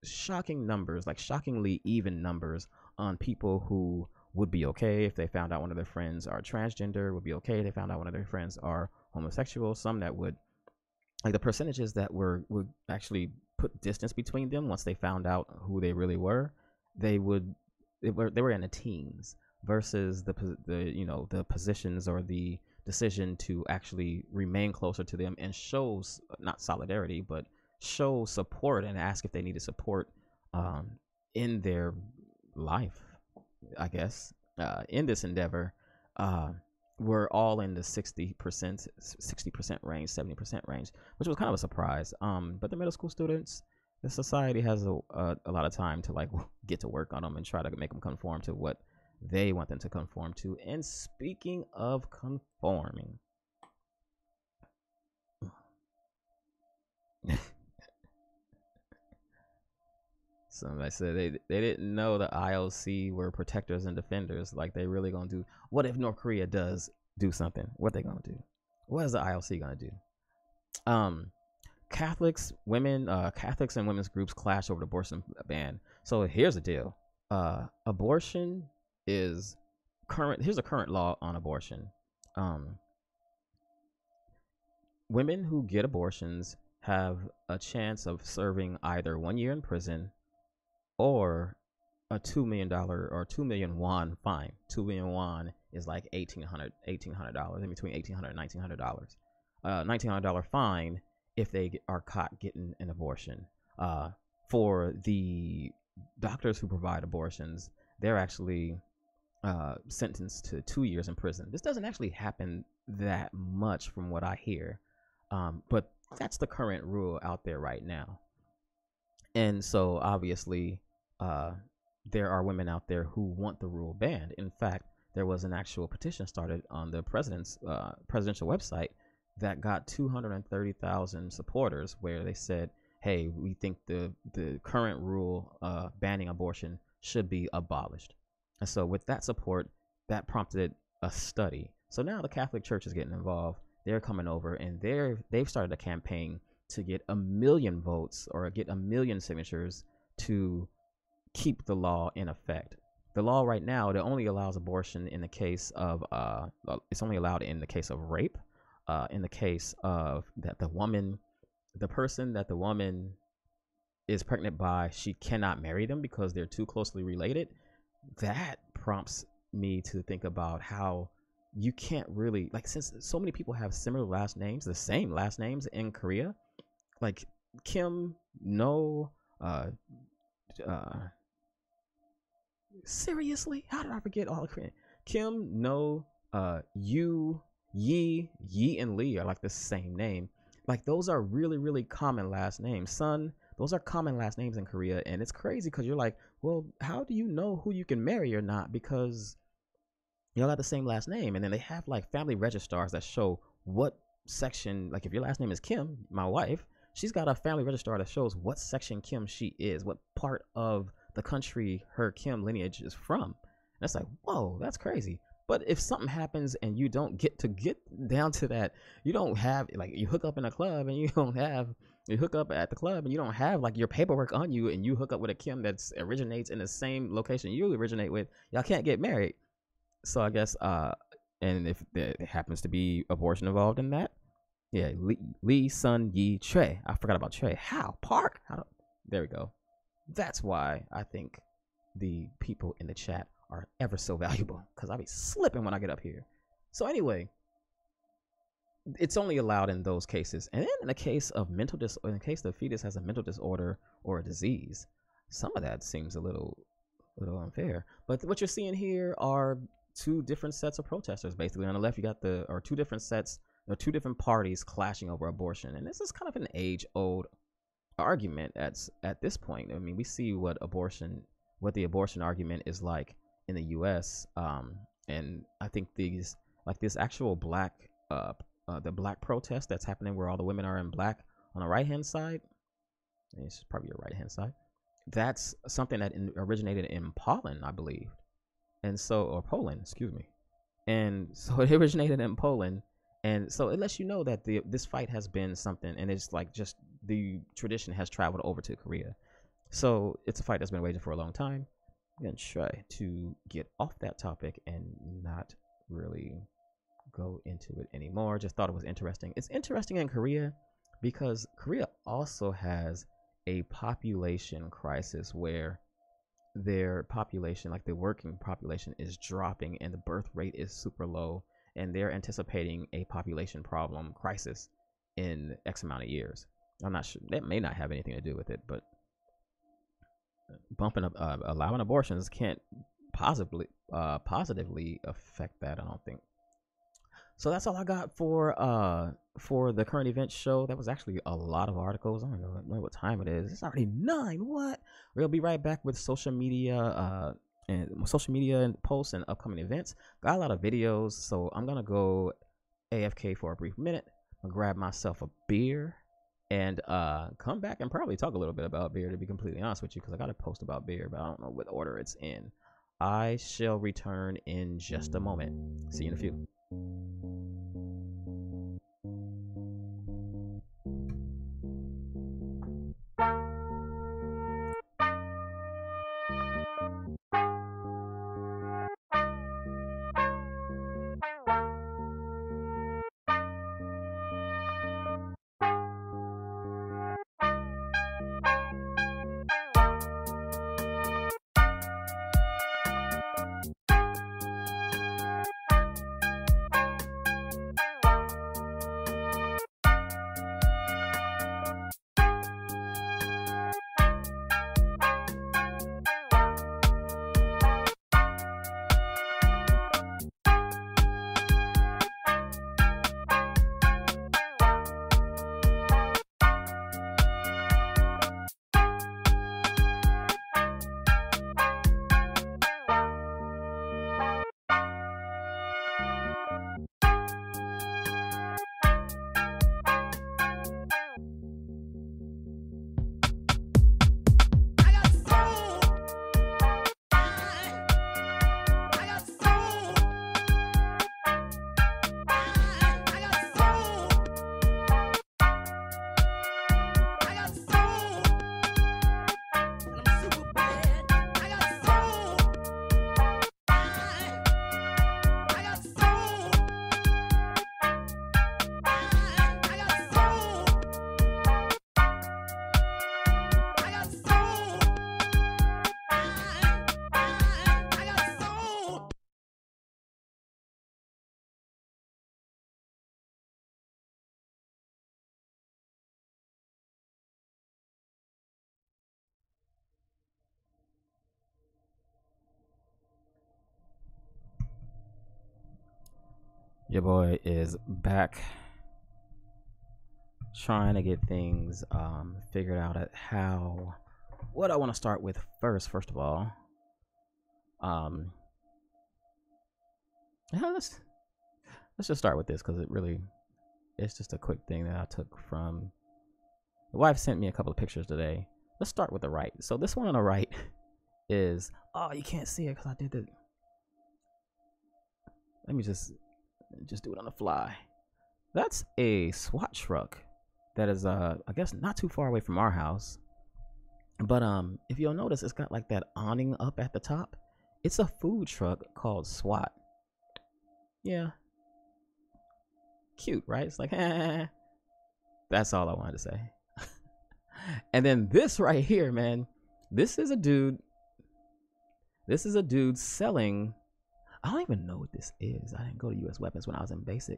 shocking numbers, like shockingly even numbers on people who would be okay if they found out one of their friends are transgender, would be okay if they found out one of their friends are homosexual. Some that would, like the percentages that would actually put distance between them once they found out who they really were, they were in the teens, versus the positions or the decision to actually remain closer to them and shows not solidarity, but show support and ask if they needed support in their life, I guess, in this endeavor. We're all in the 60% range, 70% range, which was kind of a surprise. But the middle school students, the society has a lot of time to like get to work on them and try to make them conform to what they want them to conform to. And speaking of conforming, somebody said they didn't know the IOC were protectors and defenders. Like, they really gonna do, what if North Korea does do something? What they gonna do? What is the IOC gonna do? Catholics and women's groups clash over the abortion ban. So here's the deal. Abortion is current. Here's a current law on abortion. Women who get abortions have a chance of serving either 1 year in prison or a $2 million or 2 million won fine. 2 million won is like $1,800, in between $1,800 and $1,900. $1,900 fine if they are caught getting an abortion. For the doctors who provide abortions, they're actually sentenced to 2 years in prison. This doesn't actually happen that much from what I hear, but that's the current rule out there right now. And so obviously there are women out there who want the rule banned. In fact, there was an actual petition started on the presidential website that got 230,000 supporters, where they said, hey, we think the current rule banning abortion should be abolished. And so with that support, that prompted a study. So now the Catholic Church is getting involved. They're coming over and they've started a campaign to get 1 million votes or get 1 million signatures to keep the law in effect. The law right now, it only allows abortion in the case of it's only allowed in the case of rape, in the case of that the person that the woman is pregnant by, she cannot marry them because they're too closely related. That prompts me to think about how you can't really, like, since so many people have similar last names, the same last names in Korea, like Kim, No, seriously, how did I forget all the Korean? Kim, No, Yu, Yi, and Lee are like the same name. Like, those are really, really common last names. Sun, those are common last names in Korea. And it's crazy because you're like, well, how do you know who you can marry or not? Because y'all got the same last name. And then they have like family registrars that show what section, like if your last name is Kim, my wife, she's got a family registrar that shows what section Kim she is, what part of the country her Kim lineage is from. And that's like, whoa, that's crazy. But if something happens and you don't get down to that, you don't have, like, you hook up in a club and you hook up at the club and you don't have like your paperwork on you, and you hook up with a Kim that originates in the same location you originate with, y'all can't get married. So I guess, and if there happens to be abortion involved in that, yeah, Lee, Sun, Yi, Trey. I forgot about Trey. Park? There we go. That's why I think the people in the chat are ever so valuable, because I'll be slipping when I get up here. So anyway, it's only allowed in those cases. And then in the case of in case the fetus has a mental disorder or a disease, some of that seems a little unfair. But what you're seeing here are two different sets of protesters. Basically, on the left, you got two different sets, or two different parties clashing over abortion. And this is kind of an age-old argument at this point. I mean, we see what the abortion argument is like in the U.S. And I think this actual the black protest that's happening, where all the women are in black on the right hand side. It's probably your right hand side. That's something that originated in Poland, I believe, or Poland, excuse me. And so it originated in Poland, and so it lets you know that this fight has been something, and it's like just the tradition has traveled over to Korea. So it's a fight that's been waging for a long time. I'm going to try to get off that topic and not really go into it anymore. Just thought it was interesting. It's interesting in Korea because Korea also has a population crisis where their population, like the working population, is dropping and the birth rate is super low. and they're anticipating a population problem crisis in X amount of years. I'm not sure, that may not have anything to do with it, but bumping up, allowing abortions can't positively affect that, I don't think. So that's all I got for the current events show. That was actually a lot of articles. I don't know what time it is. It's already 9. What? We'll be right back with social media and posts and upcoming events. Got a lot of videos, so I'm gonna go AFK for a brief minute. I'll grab myself a beer and come back and probably talk a little bit about beer, to be completely honest with you, because I got to post about beer, but I don't know what order it's in. I shall return in just a moment. See you in a few. Your boy is back, trying to get things figured out at how. What I want to start with first of all, let's just start with this, because it's just a quick thing that I took from. The wife sent me a couple of pictures today. Let's start with the right. So this one on the right is, oh, you can't see it because I did it. Let me just do it on the fly. That's a SWAT truck that is I guess not too far away from our house, but if you'll notice, it's got like that awning up at the top. It's a food truck called SWAT. Yeah, cute, right? It's like that's all I wanted to say. And then this right here, man, this is a dude selling, I don't even know what this is. I didn't go to US Weapons when I was in basic.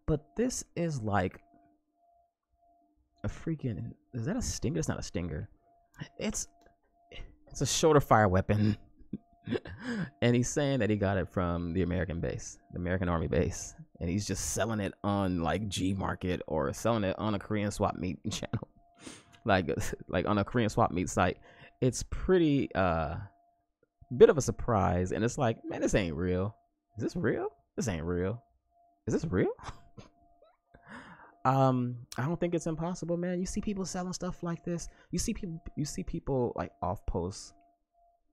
But this is like a freaking, is that a stinger? It's not a stinger. It's a shorter fire weapon. And he's saying that he got it from the American base, the American Army base. And he's just selling it on like G Market or selling it on a Korean swap meet channel. like on a Korean swap meet site. It's pretty bit of a surprise, and it's like, man, this ain't real. Is this real? This ain't real. Is this real? I don't think it's impossible, man. You see people selling stuff like this. You see people like off posts,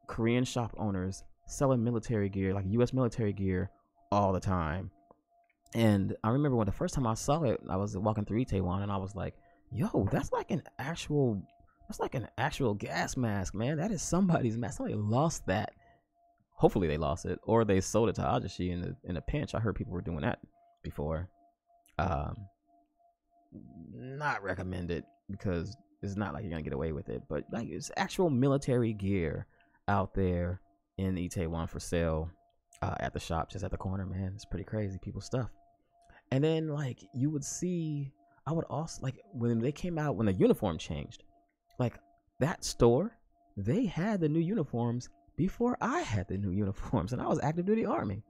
Korean shop owners selling military gear, like US military gear, all the time. And I remember when the first time I saw it, I was walking through Itaewon, and I was like, yo, that's like an actual gas mask, man. That is somebody's mask. Somebody lost that. Hopefully they lost it, or they sold it to Ajashi in a pinch. I heard people were doing that before. Not recommended, because it's not like you're gonna get away with it. But like, it's actual military gear out there in Itaewon for sale. at the shop just at the corner. Man, it's pretty crazy. People's stuff. And then like you would see, I would also like when they came out, when the uniform changed, like that store, they had the new uniforms before I had the new uniforms, and I was active duty Army.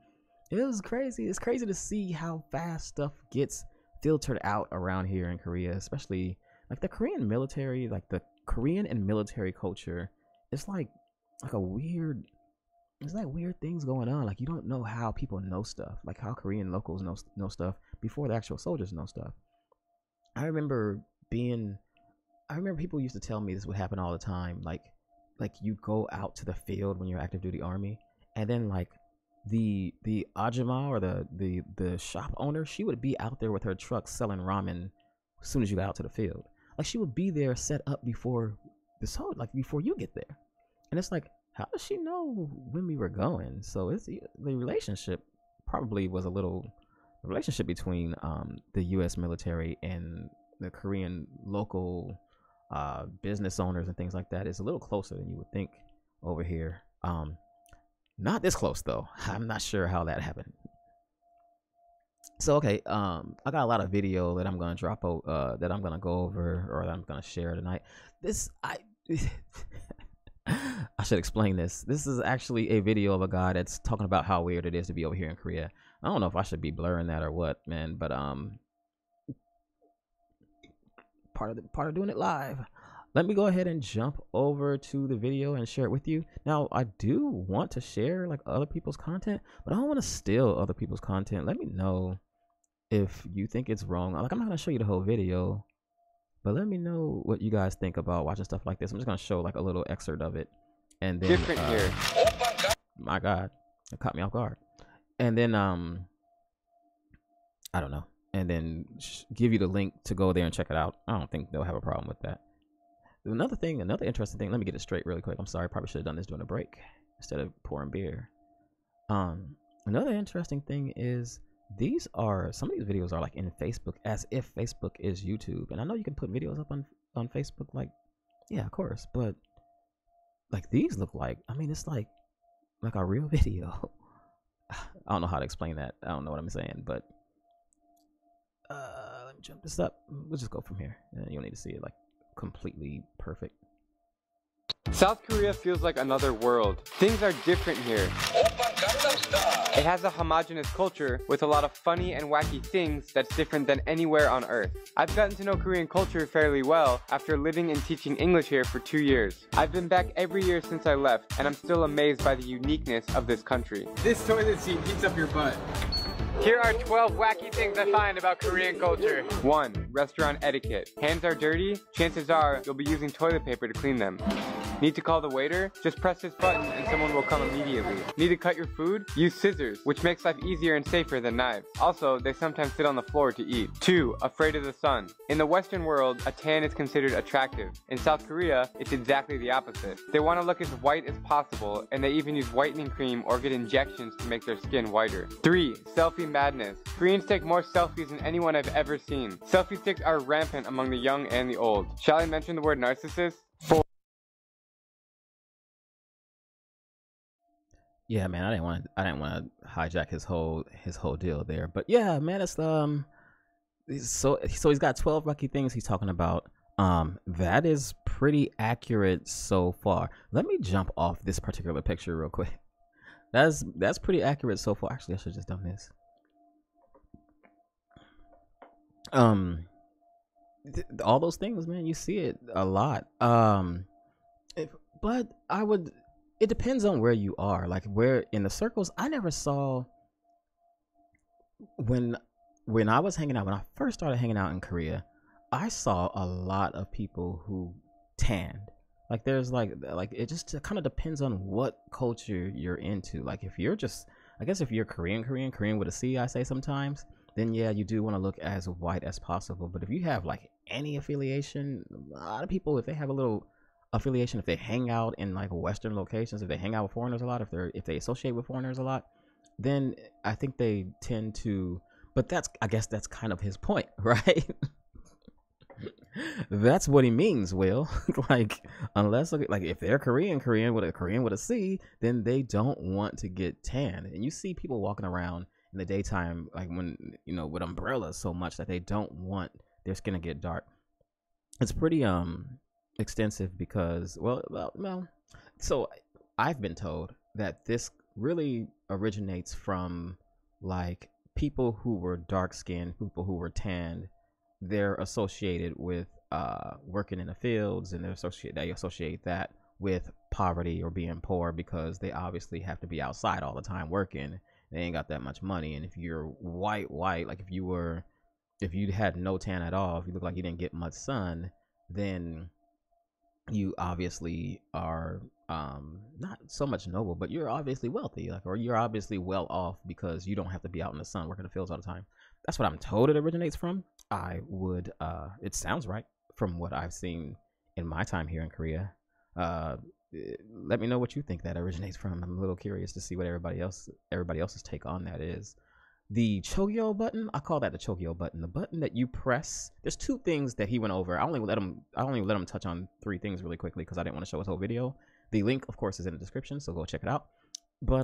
It was crazy. It's crazy to see how fast stuff gets filtered out around here in Korea, especially like the Korean military, like the Korean and military culture. It's like a weird, it's like weird things going on. Like you don't know how people know stuff, like how Korean locals know stuff before the actual soldiers know stuff. I remember people used to tell me this would happen all the time. Like you go out to the field when you're active duty Army, and then like the ajima or the shop owner, she would be out there with her truck selling ramen as soon as you got out to the field. Like she would be there set up before before you get there. And it's like, how does she know when we were going? So it's the relationship probably was the relationship between the U.S. military and the Korean local business owners and things like that is a little closer than you would think over here. Not this close though. I'm not sure how that happened. So okay, I got a lot of video that I'm gonna drop that I'm gonna go over, or that I'm gonna share tonight. I should explain this. This is actually a video of a guy that's talking about how weird it is to be over here in Korea. I don't know if I should be blurring that or what, man, but part of doing it live. Let me go ahead and jump over to the video and share it with you. Now, I do want to share like other people's content, but I don't want to steal other people's content. Let me know if you think it's wrong. Like, I'm not going to show you the whole video, but let me know what you guys think about watching stuff like this. I'm just going to show like a little excerpt of it. And then, different here. My God, it caught me off guard. And then, I don't know. And then give you the link to go there and check it out. I don't think they'll have a problem with that. Another interesting thing, let me get it straight really quick. I'm sorry, probably should have done this during a break instead of pouring beer. Another interesting thing is some of these videos are like in Facebook, as if Facebook is YouTube. And I know you can put videos up on Facebook, like, yeah, of course, but like these look like, I mean, it's like a real video. I don't know how to explain that. I don't know what I'm saying, but let me jump this up. We'll just go from here. You don't need to see it like completely perfect. South Korea feels like another world. Things are different here. It has a homogenous culture with a lot of funny and wacky things that's different than anywhere on earth. I've gotten to know Korean culture fairly well after living and teaching English here for 2 years. I've been back every year since I left, and I'm still amazed by the uniqueness of this country. This toilet seat heats up your butt. Here are 12 wacky things I find about Korean culture. 1. Restaurant etiquette. Hands are dirty, chances are you'll be using toilet paper to clean them. Need to call the waiter? Just press this button and someone will come immediately. Need to cut your food? Use scissors, which makes life easier and safer than knives. Also, they sometimes sit on the floor to eat. 2. Afraid of the sun. In the Western world, a tan is considered attractive. In South Korea, it's exactly the opposite. They want to look as white as possible, and they even use whitening cream or get injections to make their skin whiter. 3. Selfie madness. Koreans take more selfies than anyone I've ever seen. Selfie sticks are rampant among the young and the old. Shall I mention the word narcissist? 4. Yeah, man, I didn't want to hijack his whole deal there, but yeah, man, it's so he's got 12 lucky things he's talking about. That is pretty accurate so far. Let me jump off this particular picture real quick. That's pretty accurate so far. Actually, I should have just done this. All those things, man, you see it a lot. But it depends on where you are. Like, where in the circles, I never saw when I was hanging out, when I first started hanging out in Korea, I saw a lot of people who tanned. Like, there's like it just kind of depends on what culture you're into. Like, if you're just, I guess if you're Korean with a C, I say sometimes, then yeah, you do want to look as white as possible. But if you have like any affiliation, a lot of people, if they have a little affiliation, if they hang out in like Western locations, if they hang out with foreigners a lot, if they associate with foreigners a lot, then I think they tend to. But I guess that's kind of his point, right? That's what he means, Will. Like, unless, like, if they're Korean with a C, then they don't want to get tanned. And you see people walking around in the daytime, like when, with umbrellas so much that they don't want their skin to get dark. It's pretty extensive because, well, so I've been told that this really originates from, like, people who were dark skinned, people who were tanned. They're associated with working in the fields, and they associate that with poverty or being poor because they obviously have to be outside all the time working. They ain't got that much money. And if you're white, like if you had no tan at all, if you look like you didn't get much sun, then you obviously are not so much noble, but you're obviously wealthy, like, or you're obviously well off because you don't have to be out in the sun working the fields all the time. That's what I'm told it originates from. It sounds right from what I've seen in my time here in Korea. Let me know what you think that originates from. I'm a little curious to see what everybody else's take on that is. The Chogyo button, I call that the Chogyo button. The button that you press. There's two things that he went over. I only let him touch on three things really quickly because I didn't want to show his whole video. The link, of course, is in the description, so go check it out. But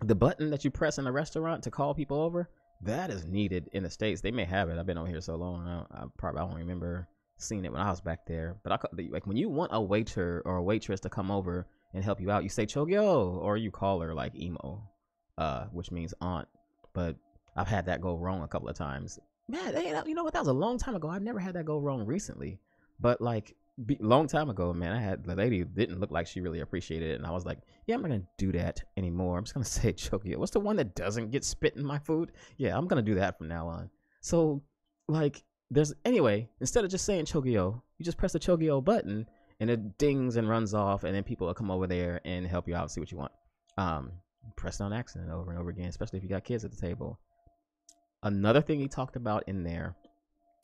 the button that you press in a restaurant to call people over, that is needed in the States. They may have it. I've been over here so long. I don't remember seeing it when I was back there. But like when you want a waiter or a waitress to come over and help you out, you say Chogyo, or you call her like Imo, which means aunt. But I've had that go wrong a couple of times. Man, you know what? That was a long time ago. I've never had that go wrong recently. But like long time ago, man, the lady didn't look like she really appreciated it. And I was like, yeah, I'm not going to do that anymore. I'm just going to say Chogyo. What's the one that doesn't get spit in my food? Yeah, I'm going to do that from now on. So like instead of just saying Chogyo, you just press the Chogyo button and it dings and runs off. And then people will come over there and help you out and see what you want. Press on accident over and over again, especially if you got kids at the table. Another thing he talked about in there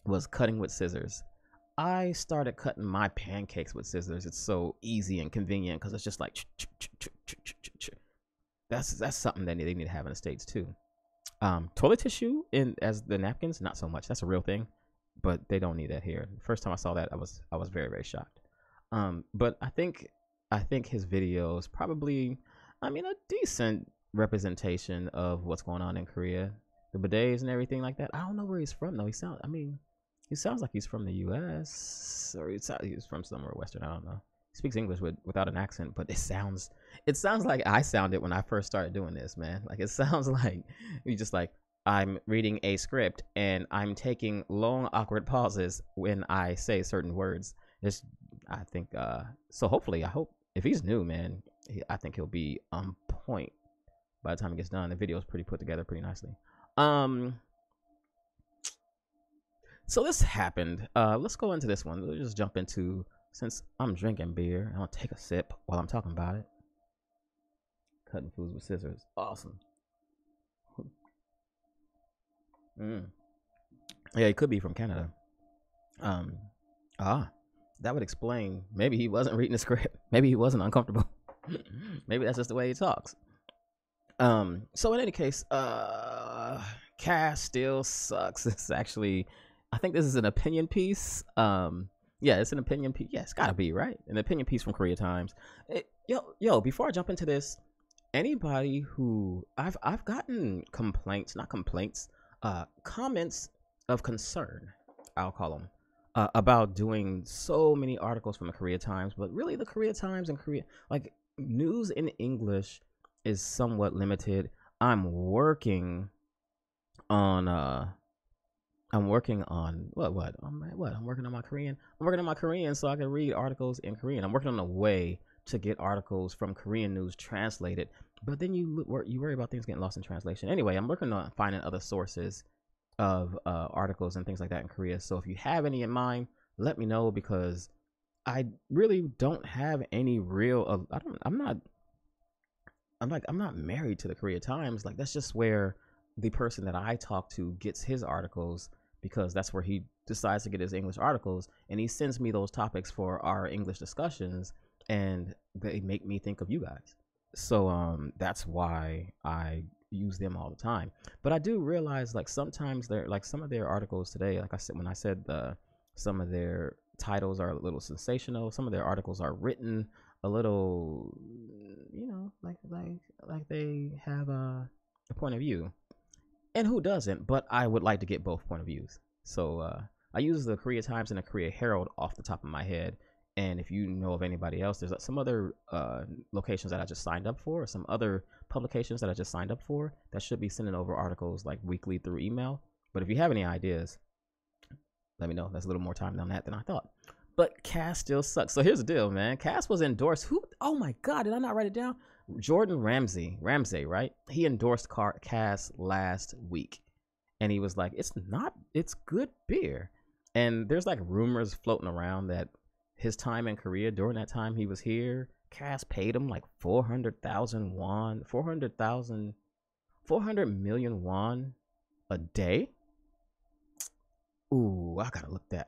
was cutting with scissors. I started cutting my pancakes with scissors. It's so easy and convenient because it's just like that's something that they need to have in the States too. Toilet tissue as the napkins, not so much. That's a real thing, but they don't need that here. The first time I saw that, I was very, very shocked. But I think his videos probably, a decent representation of what's going on in Korea. The bidets and everything like that. I don't know where he's from though. He sounds like he's from the U.S. or he's from somewhere Western. I don't know. He speaks English without an accent, but it sounds like I sounded when I first started doing this, man. Like it sounds like you just like I'm reading a script and I'm taking long awkward pauses when I say certain words. I think so. Hopefully, I hope if he's new, man, I think he'll be on point by the time it gets done. The video is pretty put together pretty nicely. So this happened. Let's go into this one. Let's just jump into, since I'm drinking beer, I'll take a sip while I'm talking about it. Cutting foods with scissors. Awesome. Yeah, he could be from Canada. That would explain. Maybe he wasn't reading the script. Maybe he wasn't uncomfortable. Maybe that's just the way he talks. So in any case, Cass still sucks. It's actually, I think this is an opinion piece. Yeah, it's an opinion piece. Yeah, it's gotta be, right? An opinion piece from Korea Times. Yo, before I jump into this, anybody who I've gotten comments of concern, I'll call them, about doing so many articles from the Korea Times, but really the Korea Times and Korea, like news in English is somewhat limited. I'm working on what? I'm working on my Korean. I'm working on my Korean so I can read articles in Korean. I'm working on a way to get articles from Korean news translated. But then you worry about things getting lost in translation. Anyway, I'm working on finding other sources of articles and things like that in Korea. So if you have any in mind, let me know, because I really don't have any real. I'm not married to the Korea Times. Like, that's just where the person that I talk to gets his articles, because that's where he decides to get his English articles, and he sends me those topics for our English discussions, and they make me think of you guys. So that's why I use them all the time. But I do realize, like, sometimes they're like some of their articles today, like I said, when I said the Some of their titles are a little sensational. Some of their articles are written a little, like they have a point of view. And who doesn't? But I would like to get both point of views. So I use the Korea Times and the Korea Herald off the top of my head. And if you know of anybody else, there's some other locations that I just signed up for, some other publications that I just signed up for that should be sending over articles like weekly through email. But if you have any ideas, let me know. That's a little more time on that than I thought. But Cass still sucks. So here's the deal, man. Cass was endorsed. Who? Oh my God, did I not write it down? Jordan Ramsey, right? He endorsed Cass last week. And he was like, it's good beer. And there's like rumors floating around that his time in Korea, during that time he was here, Cass paid him like 400 million won a day. Ooh, I gotta look that.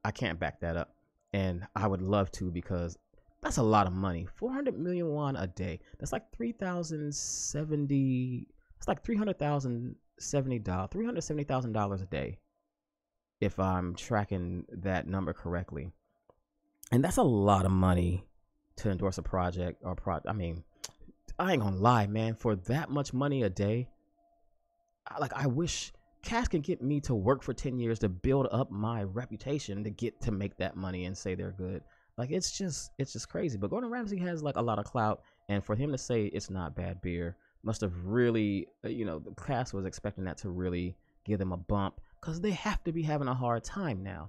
I can't back that up. And I would love to, because that's a lot of money. 400 million won a day. That's like $3,070. It's like $370,000 a day, if I'm tracking that number correctly. And that's a lot of money to endorse a project or I mean, I ain't gonna lie, man. For that much money a day, I wish Cass can get me to work for 10 years to build up my reputation to get to make that money and say they're good. Like, it's just crazy. But Gordon Ramsay has like a lot of clout, and for him to say it's not bad beer must have really, the Cass was expecting that to really give them a bump, because they have to be having a hard time now.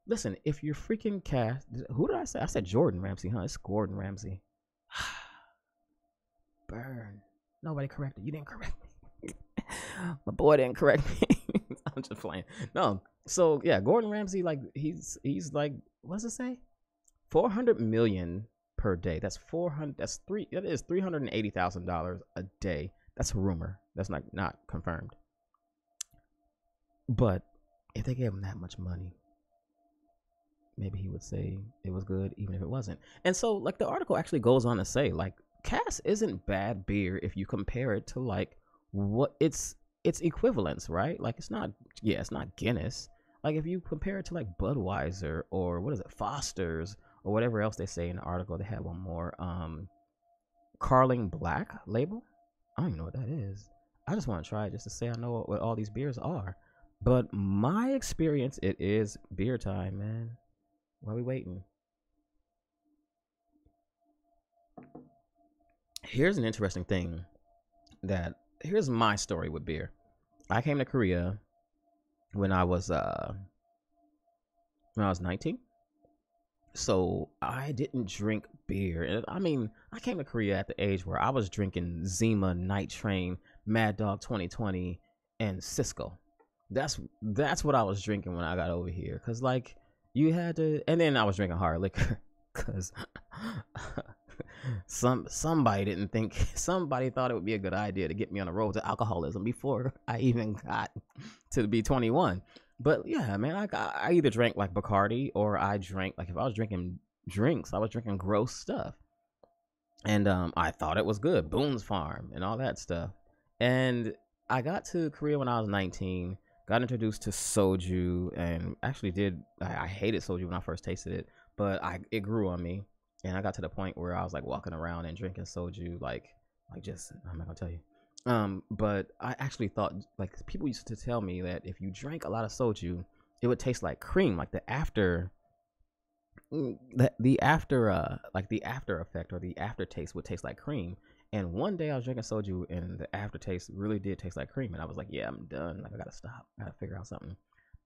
Listen, if you're freaking Cass, who did I say? I said Jordan Ramsay, huh? It's Gordon Ramsay. Burn. Nobody corrected. You didn't correct me. My boy didn't correct me. I'm just playing. No. So yeah, Gordon Ramsay, like he's like, what does it say? 400 million per day. That is $380,000 a day. That's a rumor. That's not confirmed. But if they gave him that much money, maybe he would say it was good, even if it wasn't. And so, like, the article actually goes on to say, like, Cass isn't bad beer if you compare it to like what its equivalents, right? Like, it's not Guinness. Like, if you compare it to like Budweiser or what is it, Foster's, or whatever else they say in the article. They have one more, Carling Black label. I don't even know what that is. I just want to try it just to say I know what all these beers are. But my experience, it is beer time, man. Why are we waiting? Here's an interesting thing. Here's my story with beer. I came to Korea when I was 19. So I didn't drink beer. I mean, I came to Korea at the age where I was drinking Zima, Night Train, Mad Dog 2020, and Cisco. That's what I was drinking when I got over here. Cause like you had to, and then I was drinking hard liquor, cause somebody thought it would be a good idea to get me on the road to alcoholism before I even got to be 21. But yeah, man, I either drank like Bacardi, or I drank, like, if I was drinking drinks, I was drinking gross stuff. And I thought it was good, Boone's Farm and all that stuff. And I got to Korea when I was 19, got introduced to soju, and actually I hated soju when I first tasted it, but it grew on me. And I got to the point where I was like walking around and drinking soju, like just, I'm not gonna tell you. But I actually thought, like, people used to tell me that if you drank a lot of soju, it would taste like cream, like the after effect or the aftertaste would taste like cream. And one day I was drinking soju and the aftertaste really did taste like cream, and I was like, yeah, I'm done. Like, I gotta stop. I gotta figure out something.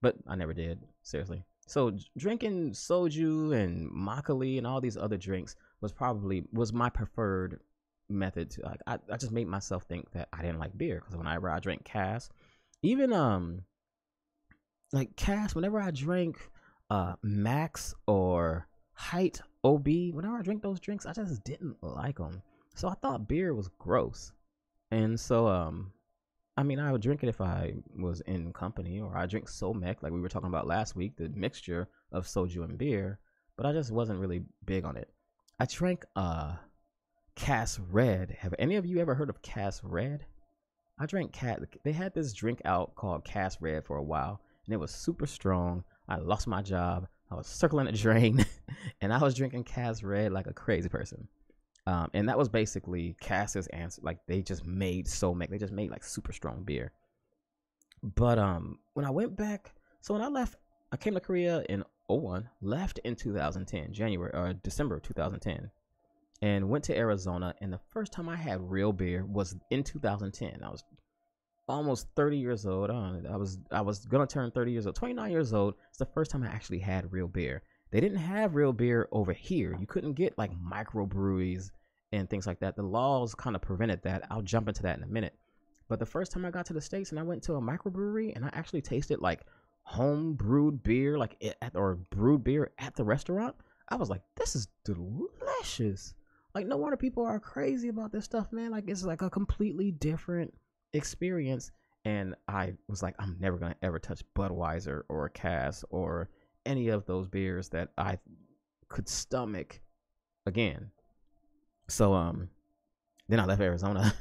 But I never did, seriously. So drinking soju and makgeolli and all these other drinks was my preferred method to, like, I just made myself think that I didn't like beer, because whenever I drank Cass, even like Cass, whenever I drank Max or Height OB, whenever I drink those drinks, I just didn't like them. So I thought beer was gross. And so I mean, I would drink it if I was in company, or I drink Somek, like we were talking about last week, the mixture of soju and beer, but I just wasn't really big on it. I drank Cass Red. Have any of you ever heard of Cass Red? I drank Cass. They had this drink out called Cass Red for a while, and it was super strong. I lost my job. I was circling a drain, and I was drinking Cass Red like a crazy person. And that was basically Cass's answer. Like they just made They just made like super strong beer. But when I went back, so when I left, I came to Korea in 2001, left in 2010, December of 2010, and went to Arizona. And the first time I had real beer was in 2010. I was almost 30 years old. I was gonna turn 30 years old, 29 years old. It's the first time I actually had real beer. They didn't have real beer over here. You couldn't get like microbreweries and things like that. The laws kind of prevented that. I'll jump into that in a minute. But the first time I got to the States and I went to a microbrewery and I actually tasted like home brewed beer, or brewed beer at the restaurant, I was like, this is delicious. Like, no wonder people are crazy about this stuff, man. Like, it's like a completely different experience. And I was like, I'm never gonna ever touch Budweiser or Cass or any of those beers that I could stomach again. So then I left Arizona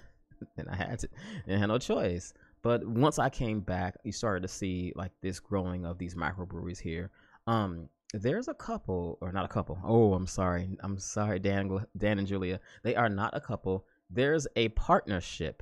and I had no choice. But once I came back, you started to see like this growing of these microbreweries here. There's a couple, or not a couple. Oh, I'm sorry, Dan and Julia. They are not a couple. There's a partnership.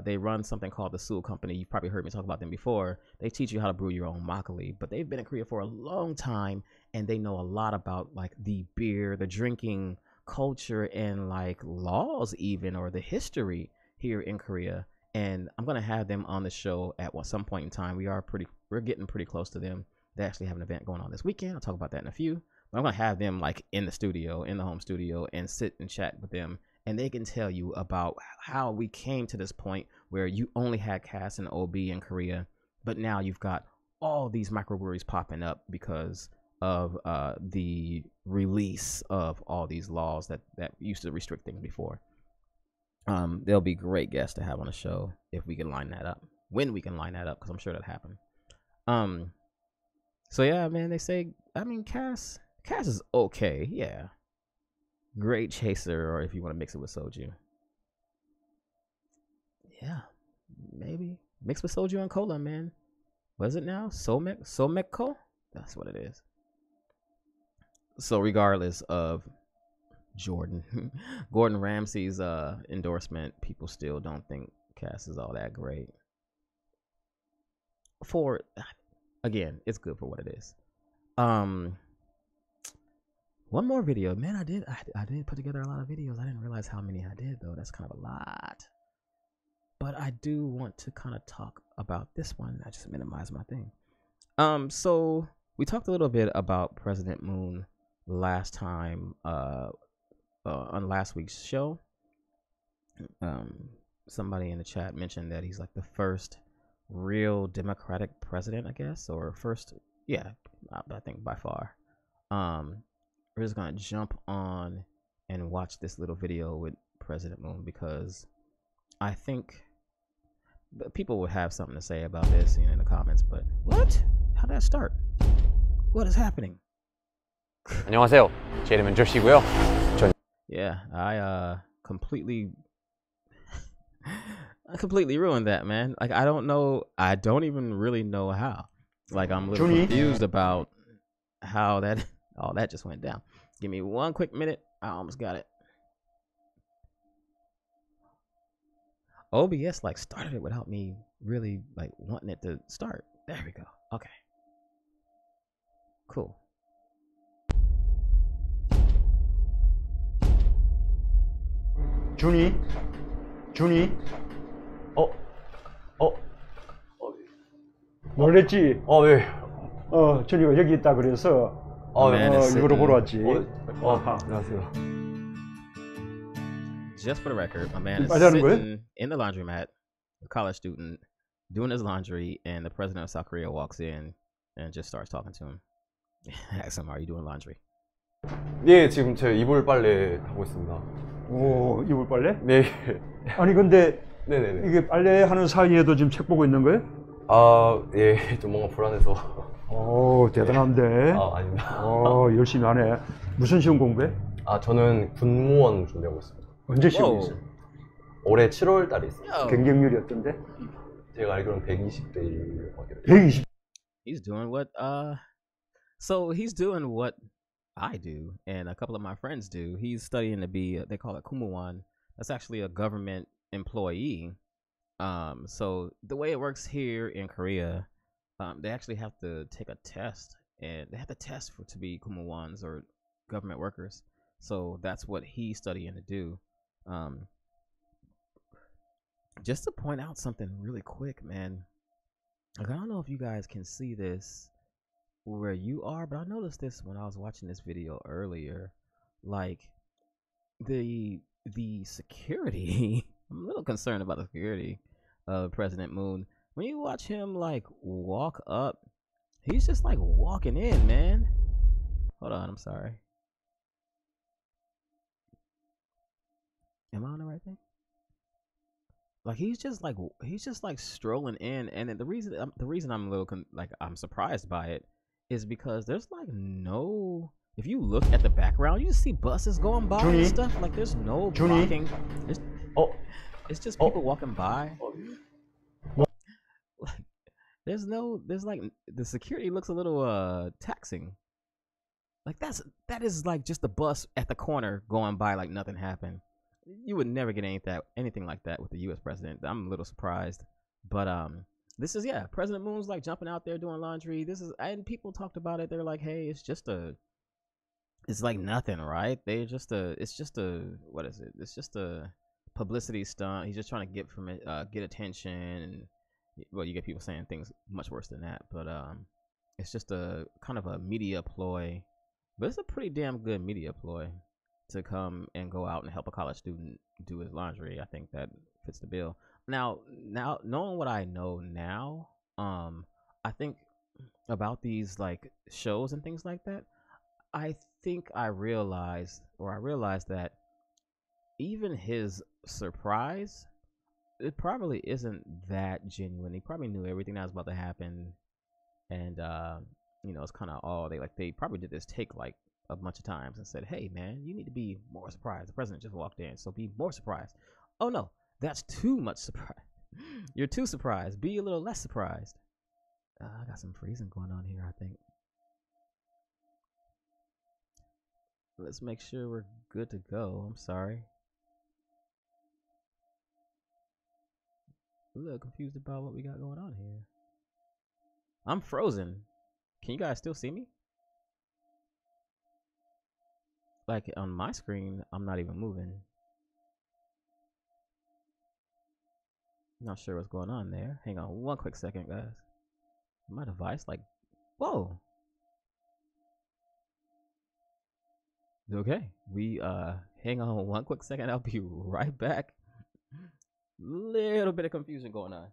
They run something called the Seoul Company. You've probably heard me talk about them before. They teach you how to brew your own makgeolli, but they've been in Korea for a long time, and they know a lot about like the beer, the drinking culture, and like laws even, or the history here in Korea. And I'm gonna have them on the show at some point in time. We're getting pretty close to them. They actually have an event going on this weekend. I'll talk about that in a few. But I'm gonna have them like in the home studio, and sit and chat with them, and they can tell you about how we came to this point where you only had Cass and OB in Korea, but now you've got all these microbreweries popping up because of the release of all these laws that used to restrict things before. They'll be great guests to have on the show if we can line that up. When we can line that up, because I'm sure that'll happen. So yeah, man, they say, I mean, Cass is okay, yeah. Great chaser, or if you want to mix it with soju. Yeah, maybe. Mix with soju and cola, man. What is it now? Somekko? That's what it is. So regardless of Gordon Ramsay's endorsement, people still don't think Cass is all that great. Again, it's good for what it is. One more video, man. I did put together a lot of videos. I didn't realize how many I did, though. That's kind of a lot. But I do want to kind of talk about this one. I just minimized my thing. So we talked a little bit about President Moon last time on last week's show. Somebody in the chat mentioned that he's like the first real democratic president, I guess, or first, yeah, I think by far. We're just gonna jump on and watch this little video with President Moon, because I think people would have something to say about this, in the comments. But what? How'd that start? What is happening? 안녕하세요. 제 이름은 조시고요. Yeah, I completely ruined that, man. Like, I don't even really know how. Like, I'm a little confused about how all that just went down. Give me one quick minute. I almost got it. OBS like started it without me really like wanting it to start. There we go. Okay. Cool. 준이? 놀랬지? 네. 준이가 여기 있다 그래서 이거로 보러 왔지. 안녕하세요. Just for the record, my man is 말하는 거예요? sitting in the laundromat, a college student, doing his laundry, and the president of South Korea walks in and just starts talking to him. Asks him, "Are you doing laundry?" 네, 지금 제 이불 빨래 하고 있습니다. 오, 이불 빨래? 네. 아니 근데 네네네. 이게 빨래하는 사이에도 지금 책 보고 있는 거예요? 예, 좀 뭔가 불안해서. 오, 대단한데. 아닙니다. 열심히 하네. 무슨 시험 공부해? 저는 군무원 준비하고 있습니다. 언제 시험이 있어요? 올해 7월 달에 있어요. 경쟁률이 어떤데? 제가 알기로는 120대 1. 120. He's doing what So he's doing what I do and a couple of my friends do. He's studying to be, they call it kumuwan. That's actually a government employee. So the way it works here in Korea, they actually have to take a test, and they have to test for to be kumuwans or government workers. So that's what he's studying to do. Just to point out something really quick, man. Like, I don't know if you guys can see this where you are, but I noticed this when I was watching this video earlier. Like the security. I'm a little concerned about the security of President Moon. When you watch him like walk up, he's just like walking in, man. Hold on, I'm sorry. Am I on the right thing? Like he's just like strolling in, and then the reason I'm a little I'm surprised by it is because there's like no. If you look at the background, you just see buses going by and stuff. Like there's no blocking. It's just people walking by. Like there's like the security looks a little taxing. Like that is like just a bus at the corner going by like nothing happened. You would never get anything like that with the U.S. president. I'm a little surprised, but this is President Moon's like jumping out there doing laundry. And people talked about it. They're like, hey, it's like nothing, right? It's just what is it? It's just a publicity stunt. He's just trying to get attention, and well, you get people saying things much worse than that, but it's just a kind of a media ploy, but it's a pretty damn good media ploy to come and go out and help a college student do his laundry. I think that fits the bill. Now knowing what I know now, I think about these like shows and things like that, I think I realized that even his surprise, it probably isn't that genuine. He probably knew everything that was about to happen, and it's kind of all they probably did this take like a bunch of times and said, hey man, you need to be more surprised. The president just walked in, so be more surprised. Oh no, that's too much surprise. You're too surprised. Be a little less surprised. I got some freezing going on here, I think. Let's make sure we're good to go. I'm sorry. A little confused about what we got going on here. I'm frozen. Can you guys still see me? Like on my screen, I'm not even moving. Not sure what's going on there. Hang on one quick second, guys. My device, like, whoa. Okay, we hang on one quick second. I'll be right back. Little bit of confusion going on.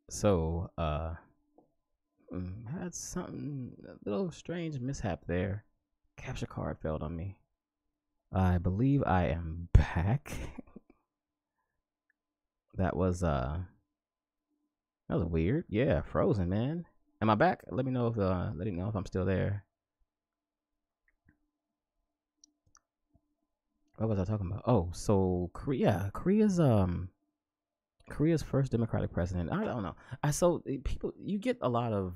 So, had something, a little strange mishap there. Capture card failed on me. I believe I am back. That was weird. Yeah, frozen, man. Am I back? Let me know if I'm still there. What was I talking about? Oh, so Korea's first democratic president. I don't know. You get a lot of.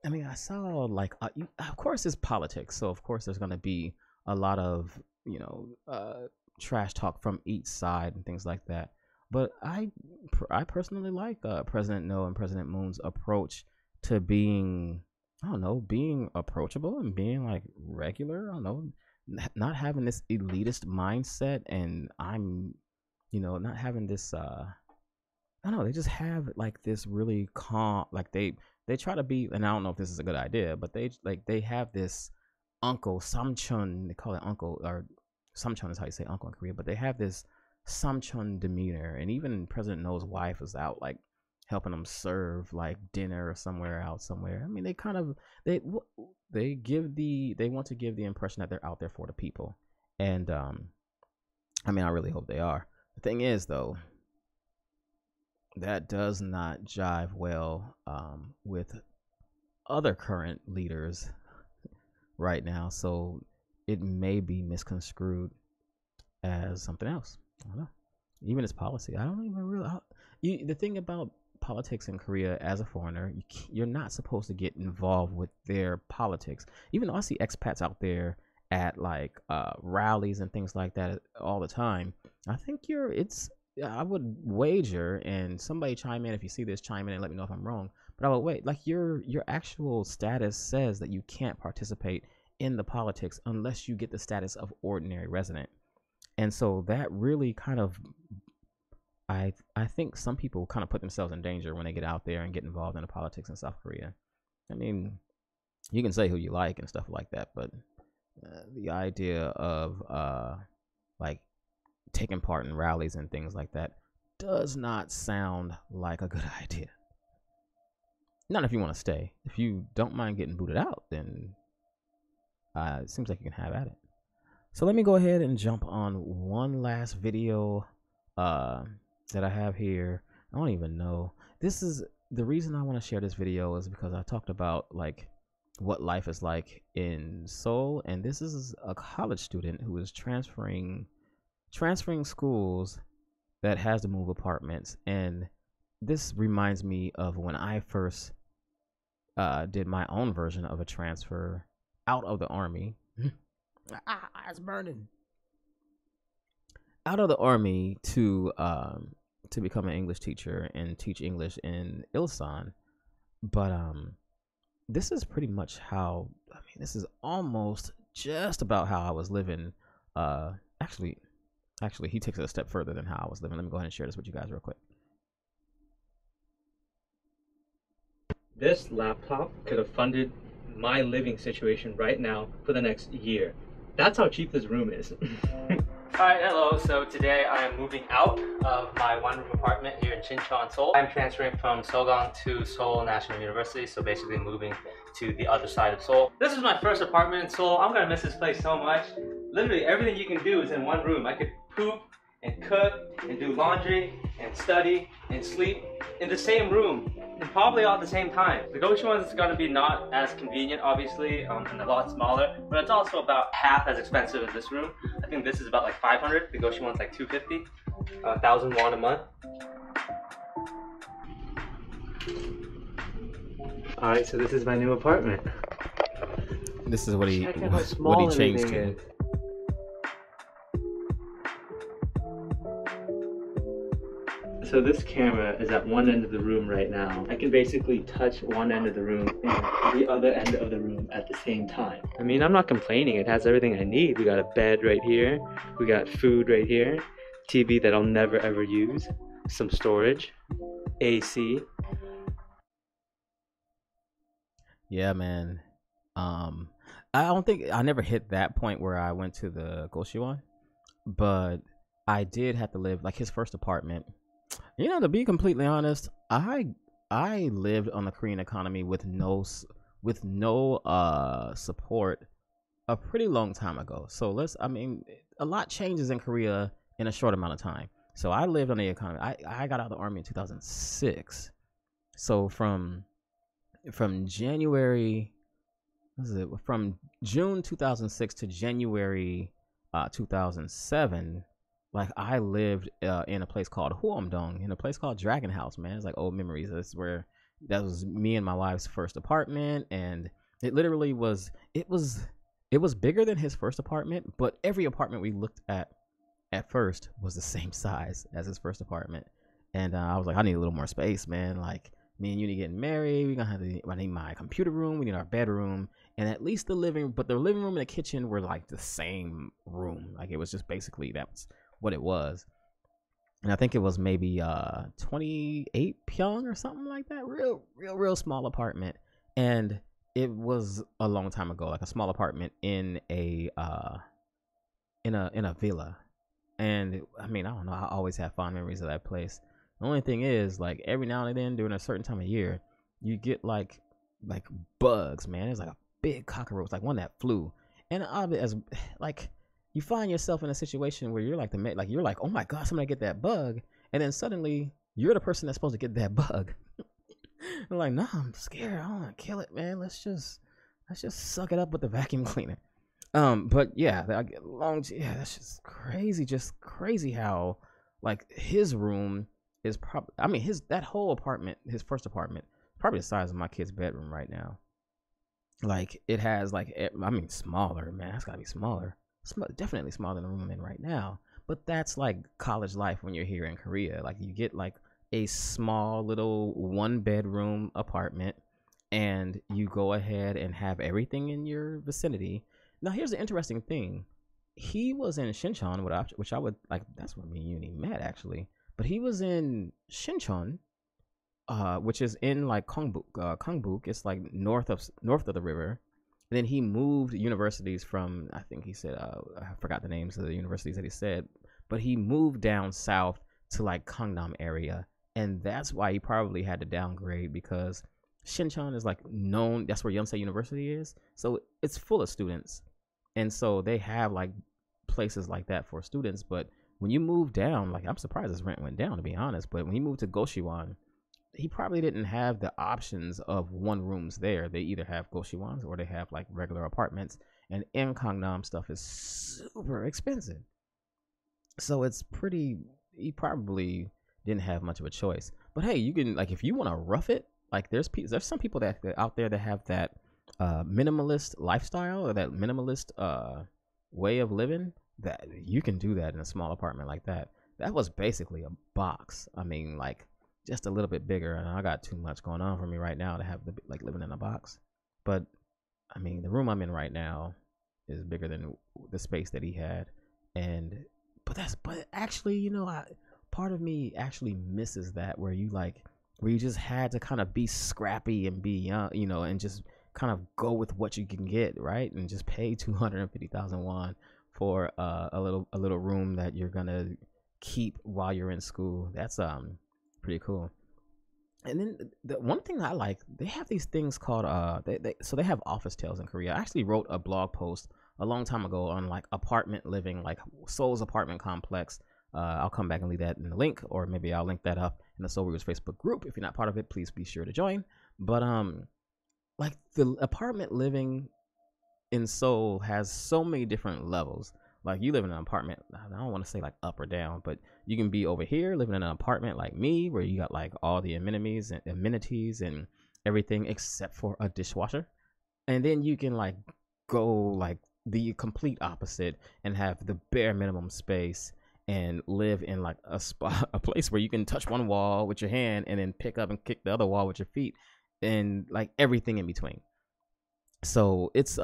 I mean, I saw like of course it's politics, so of course there's gonna be a lot of trash talk from each side and things like that. But I personally like President No and President Moon's approach to being approachable and being like regular. I don't know, not having this elitist mindset, and not having this. I don't know. They just have like this really calm. Like they try to be, and I don't know if this is a good idea, but they have this uncle Samchun. They call it uncle, or Samchun is how you say uncle in Korea. But they have this Samchun demeanor, and even President No's wife is out like helping them serve like dinner or somewhere. I mean, they want to give the impression that they're out there for the people, and I mean, I really hope they are. The thing is, though, that does not jive well with other current leaders right now, so it may be misconstrued as something else. I don't know. Even as policy, I don't even really. The thing about politics in Korea, as a foreigner, you're not supposed to get involved with their politics. Even though I see expats out there at like rallies and things like that all the time, I think I would wager, and somebody chime in if you see this, chime in and let me know if I'm wrong. But I would wait, like your actual status says that you can't participate in the politics unless you get the status of ordinary resident. And so that really kind of, I think some people kind of put themselves in danger when they get out there and get involved in the politics in South Korea. I mean, you can say who you like and stuff like that, but the idea of like taking part in rallies and things like that does not sound like a good idea. Not if you want to stay. If you don't mind getting booted out, then it seems like you can have at it. So let me go ahead and jump on one last video that I have here. I don't even know. This is the reason I want to share this video is because I talked about like what life is like in Seoul, and this is a college student who is transferring schools that has to move apartments. And this reminds me of when I first did my own version of a transfer out of the army. It's burning. Out of the army to become an English teacher and teach English in Ilsan. But this is pretty much how, I mean, this is almost just about how I was living. Actually, he takes it a step further than how I was living. Let me go ahead and share this with you guys real quick. This laptop could have funded my living situation right now for the next year. That's how cheap this room is. Alright, hello. So today I am moving out of my one-room apartment here in Jincheon, Seoul. I'm transferring from Seogang to Seoul National University, so basically moving to the other side of Seoul. This is my first apartment in Seoul. I'm gonna miss this place so much. Literally everything you can do is in one room. I could poop and cook and do laundry and study and sleep in the same room, and probably all at the same time. The Goshi one is going to be not as convenient, obviously, and a lot smaller, but it's also about half as expensive as this room. I think this is about like 500. The Goshi one's like 250, 1,000 won a month. All right, so this is my new apartment. This is what he changed to. So this camera is at one end of the room right now. I can basically touch one end of the room and the other end of the room at the same time. I mean, I'm not complaining. It has everything I need. We got a bed right here. We got food right here. TV that I'll never ever use. Some storage. AC. Yeah, man. I never hit that point where I went to the Goshiwon, but I did have to live like his first apartment. You know, to be completely honest, I lived on the Korean economy with no support a pretty long time ago. So I mean, a lot changes in Korea in a short amount of time. So I lived on the economy. I got out of the army in 2006. So from January, from June 2006 to January 2007, like I lived in a place called Huomdong, in a place called Dragon House, man. It's like old memories. That was me and my wife's first apartment, and it literally was bigger than his first apartment, but every apartment we looked at first was the same size as his first apartment. And I was like, I need a little more space, man. Like, me and you getting married, I need my computer room, we need our bedroom, and at least the living room and the kitchen were like the same room. Like, it was just basically, that's what it was. And I think it was maybe 28 pyong or something like that. Real small apartment. And it was a long time ago, like a small apartment in a villa. And I mean, I don't know, I always have fond memories of that place. The only thing is, like, every now and then during a certain time of year, you get like bugs, man. It's like a big cockroach, like one that flew. And as like, you find yourself in a situation where you're like you're like, oh my God, somebody get that bug, and then suddenly you're the person that's supposed to get that bug. I'm like, no, I'm scared. I don't want to kill it, man. Let's just suck it up with the vacuum cleaner. But yeah, that's just crazy how, like, his room is probably, I mean, that whole apartment, his first apartment, probably the size of my kid's bedroom right now. Like, it has, like, I mean, smaller, man. It's gotta be smaller. Definitely smaller than the room I'm in right now. But that's like college life when you're here in Korea. Like, you get like a small little 1-bedroom apartment, and you go ahead and have everything in your vicinity. Now, here's the interesting thing. He was in Shincheon, which I would like. That's where me and Uni met, actually. But he was in Shincheon, which is in like Kongbuk. It's like north of the river. And then he moved universities from, I think he said, I forgot the names of the universities that he said, but he moved down south to like Gangnam area. And that's why he probably had to downgrade, because Shincheon is like known, that's where Yonsei University is. So it's full of students. And so they have like places like that for students. But when you move down, like, I'm surprised his rent went down, to be honest. But when he moved to Goshiwon, he probably didn't have the options of one rooms there. They either have Goshiwons or they have like regular apartments. And in Gangnam, stuff is super expensive. So he probably didn't have much of a choice. But hey, you can, like, if you want to rough it, like, there's some people that out there that have that minimalist lifestyle, or that minimalist way of living, that you can do that in a small apartment like that. That was basically a box. I mean, like, just a little bit bigger, and I got too much going on for me right now to have like living in a box. But I mean, the room I'm in right now is bigger than the space that he had. But actually, you know, part of me actually misses that, where you just had to kind of be scrappy and be young, you know, and just kind of go with what you can get, right? And just pay 250,000 won for a little room that you're gonna keep while you're in school. That's pretty cool. And then the one thing I like, they have these things called they have office tales in Korea. I actually wrote a blog post a long time ago on like apartment living, like Seoul's apartment complex. I'll come back and leave that in the link, or maybe I'll link that up in the Seoulweavers Facebook group. If you're not part of it, please be sure to join. But like, the apartment living in Seoul has so many different levels. Like, you live in an apartment, I don't want to say like up or down, but you can be over here living in an apartment like me, where you got like all the amenities and everything except for a dishwasher. And then you can like go like the complete opposite and have the bare minimum space and live in like a place where you can touch one wall with your hand and then pick up and kick the other wall with your feet, and like everything in between. So it's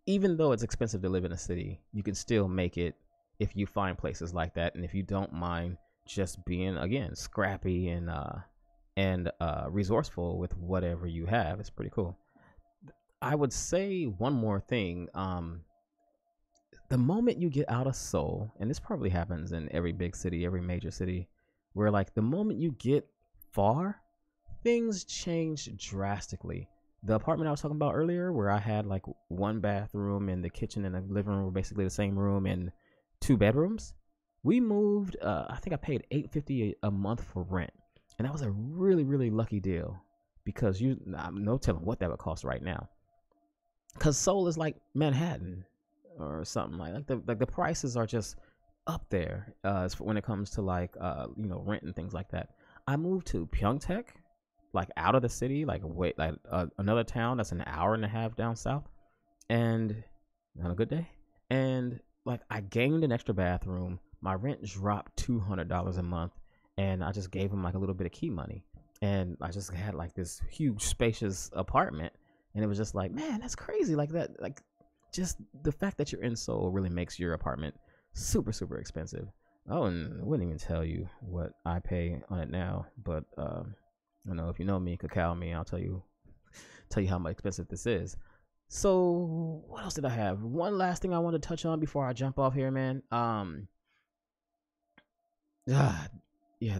even though it's expensive to live in a city, you can still make it if you find places like that, and if you don't mind just being, again, scrappy and resourceful with whatever you have. It's pretty cool. I would say one more thing. The moment you get out of Seoul, and this probably happens in every big city, every major city, where like the moment you get far, things change drastically. The apartment I was talking about earlier, where I had like one bathroom and the kitchen and the living room were basically the same room and 2 bedrooms. We moved. I think I paid $850 a month for rent, and that was a really, really lucky deal because no telling what that would cost right now. Because Seoul is like Manhattan or something like the prices are just up there when it comes to like rent and things like that. I moved to Pyeongtaek, like out of the city, like another town that's an hour and a half down south, and on a good day, and like I gained an extra bathroom. My rent dropped $200 a month, and I just gave him like a little bit of key money, and I just had like this huge spacious apartment, and it was just like, man, that's crazy. Like that, like just the fact that you're in Seoul really makes your apartment super, super expensive. Oh, and I wouldn't even tell you what I pay on it now, but if you know me, cacao me, I'll tell you how much expensive this is. So what else did I have? One last thing I want to touch on before I jump off here, man.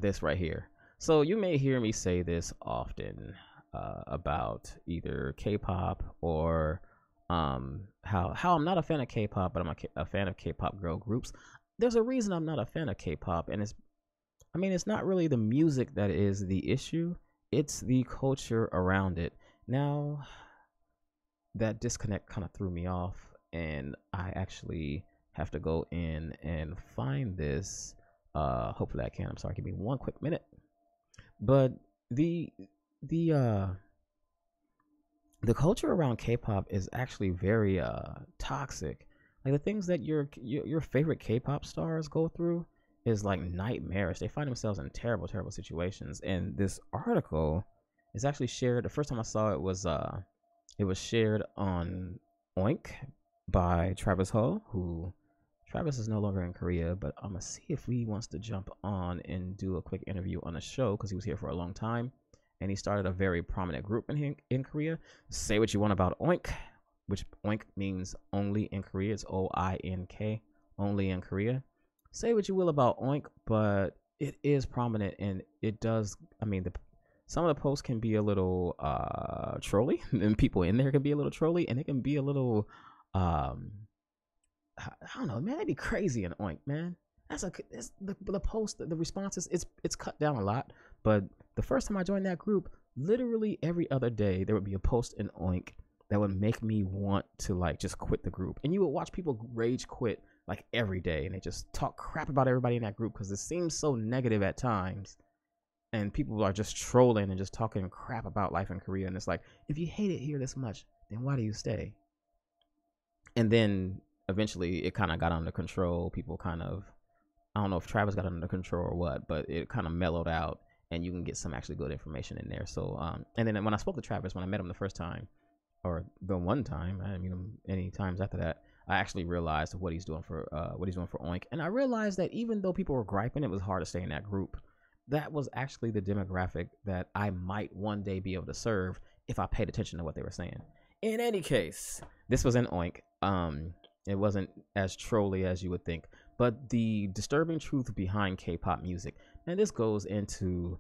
This right here. So you may hear me say this often about either K-pop or how I'm not a fan of K-pop, but I'm a fan of K-pop girl groups. There's a reason I'm not a fan of K-pop, and it's not really the music that is the issue. It's the culture around it. Now, that disconnect kind of threw me off, and I actually have to go in and find this. Hopefully I can. I'm sorry, give me one quick minute. But the culture around K-pop is actually very toxic. Like the things that your favorite K-pop stars go through is like nightmarish. They find themselves in terrible, terrible situations. And this article is actually shared. The first time I saw it was shared on Oink by Travis Hull, who Travis is no longer in Korea, but I'm gonna see if he wants to jump on and do a quick interview on the show because he was here for a long time and he started a very prominent group in Korea. Say what you want about Oink, which Oink means only in Korea. It's OINK, only in Korea. Say what you will about Oink, but it is prominent, and it does. I mean, some of the posts can be a little trolly, and people in there can be a little trolly, and it can be a little I don't know, man. It'd be crazy in Oink, man. The post, the responses. It's cut down a lot, but the first time I joined that group, literally every other day there would be a post in Oink that would make me want to like just quit the group, and you would watch people rage quit like every day, and they just talk crap about everybody in that group because it seems so negative at times, and people are just trolling and just talking crap about life in Korea. And it's like, if you hate it here this much, then why do you stay? And then eventually it kind of got under control. People kind of, I don't know if Travis got under control or what, but it kind of mellowed out, and you can get some actually good information in there. So and then when I spoke to Travis, when I met him the first time, or the one time, I didn't meet him any times after that, I actually realized what he's doing for Oink. And I realized that even though people were griping it was hard to stay in that group, that was actually the demographic that I might one day be able to serve if I paid attention to what they were saying. In any case, this was in Oink. It wasn't as trolly as you would think, but the disturbing truth behind K-pop music, and this goes into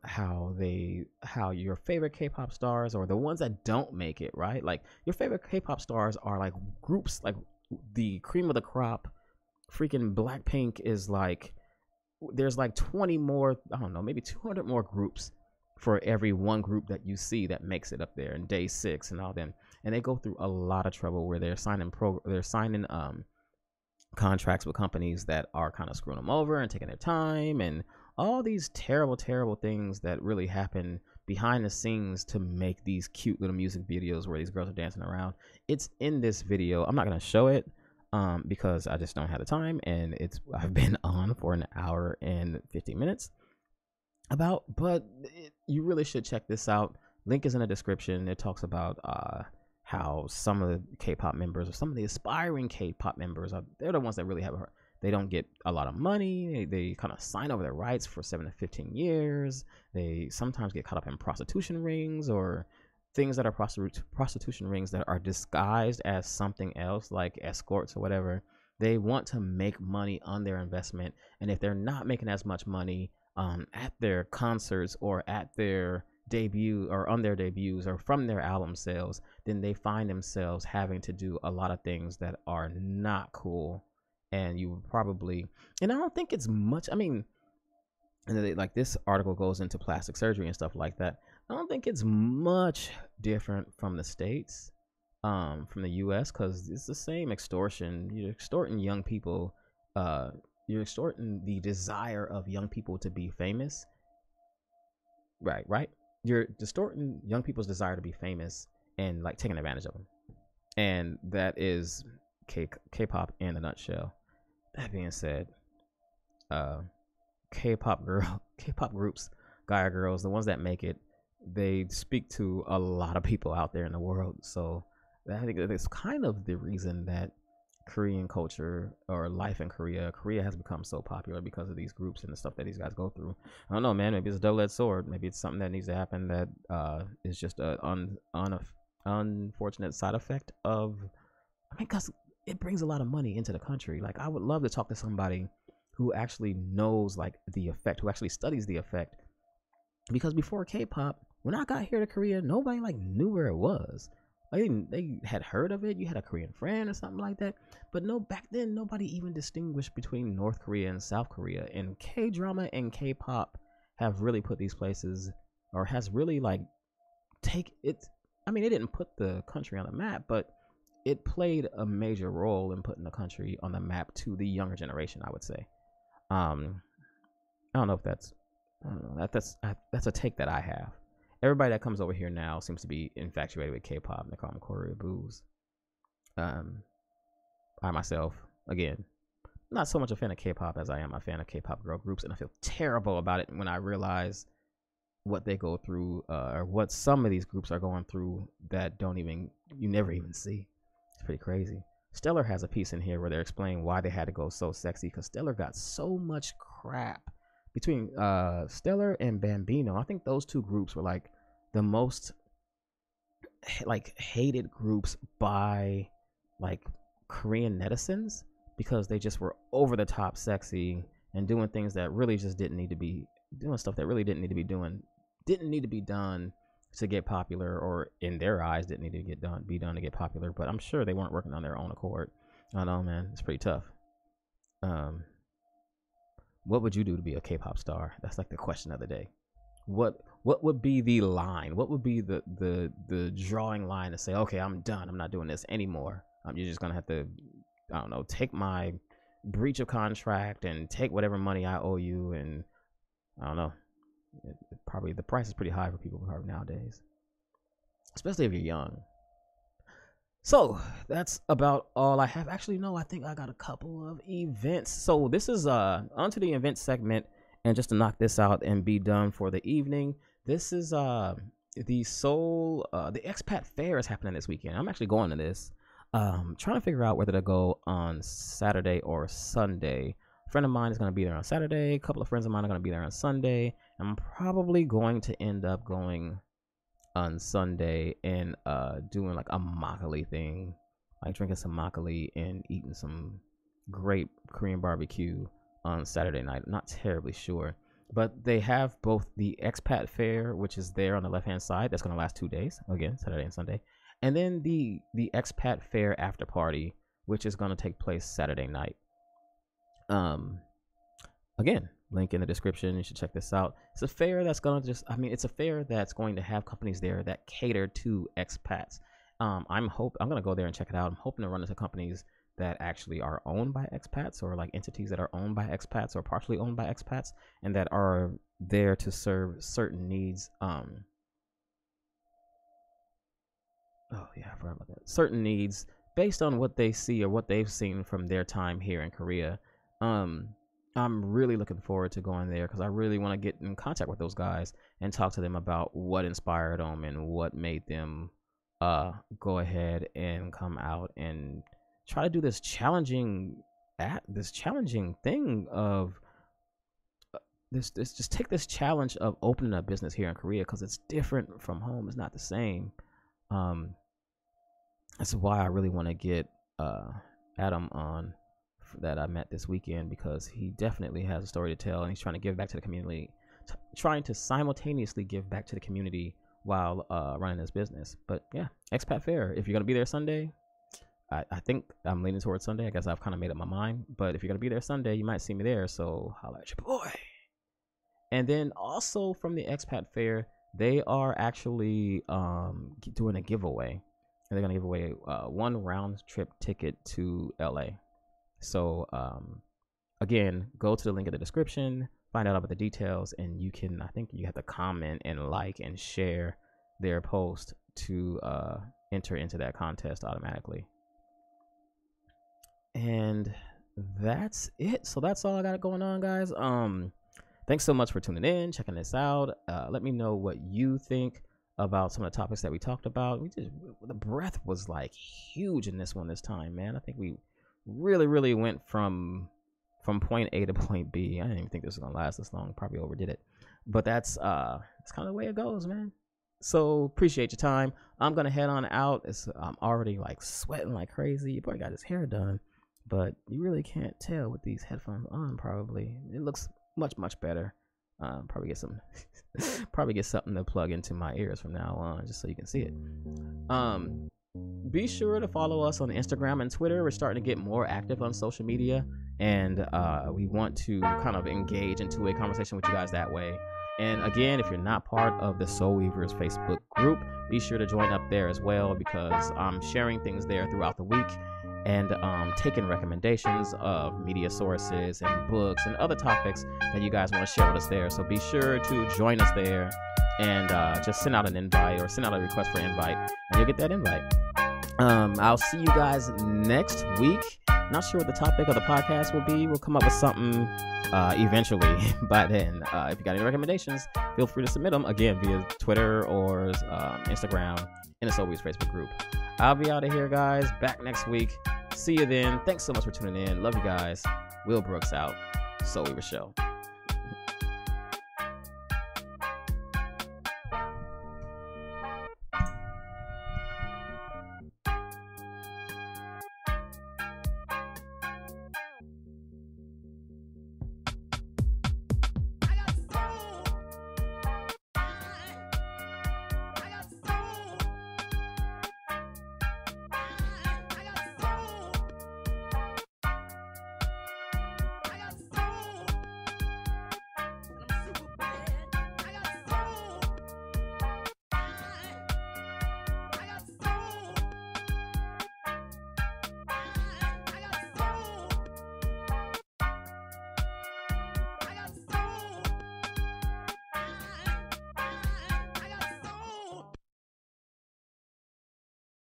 how your favorite K-pop stars, or the ones that don't make it, right? Like your favorite K-pop stars are like groups, like the cream of the crop. Freaking Blackpink is like, there's like 20 more, I don't know, maybe 200 more groups for every one group that you see that makes it up there in day 6 and all them. And they go through a lot of trouble where they're signing contracts with companies that are kind of screwing them over and taking their time, and all these terrible, terrible things that really happen behind the scenes to make these cute little music videos where these girls are dancing around. It's in this video. I'm not going to show it because I just don't have the time, and I've been on for an hour and 50 minutes but you really should check this out. Link is in the description. It talks about how some of the K-pop members, or some of the aspiring K-pop members, they're the ones that really have they don't get a lot of money. They kind of sign over their rights for 7 to 15 years. They sometimes get caught up in prostitution rings, or things that are prostitution rings that are disguised as something else, like escorts or whatever. They want to make money on their investment, and if they're not making as much money, at their concerts or at their debut or on their debuts or from their album sales, then they find themselves having to do a lot of things that are not cool. And you probably, and I don't think it's much, I mean, and like this article goes into plastic surgery and stuff like that. I don't think it's much different from the States, from the US, because it's the same extortion. You're extorting young people, you're extorting the desire of young people to be famous. Right. You're distorting young people's desire to be famous and like taking advantage of them. And that is K-pop in a nutshell. That being said, K-pop groups, guy or girls, the ones that make it, they speak to a lot of people out there in the world. So I think that's kind of the reason that Korean culture or life in Korea has become so popular, because of these groups and the stuff that these guys go through. I don't know, man. Maybe it's a double-edged sword. Maybe it's something that needs to happen that is just an unfortunate side effect of, I mean, because it brings a lot of money into the country. Like, I would love to talk to somebody who actually knows like the effect, who actually studies the effect, because before K-pop, when I got here to Korea, nobody like knew where it was. They had heard of it. You had a Korean friend or something like that. But no, back then, nobody even distinguished between North Korea and South Korea. And K-drama and K-pop have really put these places, or has really like take it. I mean, it didn't put the country on the map, but it played a major role in putting the country on the map to the younger generation, I would say. I don't know if that's, I don't know. That's a take that I have. Everybody that comes over here now seems to be infatuated with K-pop. They call them Korea boos. I myself, again, not so much a fan of K-pop as I am a fan of K-pop girl groups, and I feel terrible about it when I realize what they go through, or what some of these groups are going through that you never even see. It's pretty crazy. Stellar has a piece in here where they're explaining why they had to go so sexy, because Stellar got so much crap. Between Stellar and Bambino, I think those two groups were like the most like hated groups by like Korean netizens, because they just were over the top sexy and doing things that really just didn't need to be doing, stuff that really didn't need to be done to get popular, or in their eyes didn't need to be done to get popular. But I'm sure they weren't working on their own accord. I don't know, man. It's pretty tough. What would you do to be a K-pop star? That's like the question of the day. What would be the line? What would be the drawing line to say, okay, I'm done. I'm not doing this anymore. You're just gonna have to, I don't know, take my breach of contract and take whatever money I owe you, and I don't know. Probably the price is pretty high for people nowadays, especially if you're young. So that's about all I have. Actually, no, I think I got a couple of events. So this is onto the event segment, and just to knock this out and be done for the evening, this is the Seoul the expat fair is happening this weekend. I'm actually going to this. Trying to figure out whether to go on Saturday or Sunday. A friend of mine is going to be there on Saturday. A couple of friends of mine are going to be there on Sunday. I'm probably going to end up going on Sunday and doing like a makgeolli thing, like drinking some makgeolli and eating some great Korean barbecue on Saturday night. I'm not terribly sure, but they have both the expat fair, which is there on the left hand side, that's going to last 2 days, again Saturday and Sunday, and then the expat fair after party, which is going to take place Saturday night. Again, link in the description. You should check this out. It's a fair that's going to it's a fair that's going to have companies there that cater to expats. I'm going to go there and check it out. I'm hoping to run into companies that actually are owned by expats, or like entities that are owned by expats or partially owned by expats, and that are there to serve certain needs. Oh yeah, I forgot about that. Certain needs based on what they see or what they've seen from their time here in Korea. I'm really looking forward to going there, because I really want to get in contact with those guys and talk to them about what inspired them and what made them go ahead and come out and try to do this challenging thing of just take this challenge of opening a business here in Korea, because it's different from home. It's not the same. That's why I really want to get Adam on that I met this weekend, because he definitely has a story to tell, and he's trying to give back to the community, trying to simultaneously give back to the community while running his business. But yeah, Expat Fair. If you're gonna be there Sunday, I think I'm leaning towards Sunday. I guess I've kind of made up my mind. But if you're gonna be there Sunday, you might see me there. So holla at your boy. And then also from the Expat Fair, they are actually doing a giveaway. And they're gonna give away one round trip ticket to LA. So again, go to the link in the description, find out about the details, and you can, I think you have to comment and like and share their post to enter into that contest automatically. And that's it. So that's all I got going on, guys. Thanks so much for tuning in, checking this out. Let me know what you think about some of the topics that we talked about. The breadth was like huge in this one this time, man. I think we really went from point A to point B. I didn't even think this was gonna last this long. Probably overdid it, but that's kind of the way it goes, man. So appreciate your time. I'm gonna head on out. I'm already like sweating like crazy. Your boy got his hair done, but you really can't tell with these headphones on. Probably it looks much better. Probably get something to plug into my ears from now on, just so you can see it. Be sure to follow us on Instagram and Twitter. We're starting to get more active on social media, and we want to kind of engage into a conversation with you guys that way. And again, if you're not part of the Seoulweavers Facebook group, be sure to join up there as well, because I'm sharing things there throughout the week, and taking recommendations of media sources and books and other topics that you guys want to share with us there. So be sure to join us there, and just send out an invite or send out a request for invite, and you'll get that invite. I'll see you guys next week. Not sure what the topic of the podcast will be. We'll come up with something eventually by then. If you got any recommendations, feel free to submit them, again, via Twitter or Instagram in the Seoulweaver Facebook group. I'll be out of here, guys. Back next week. See you then. Thanks so much for tuning in. Love you guys. Will Brooks out. Seoulweaver Show.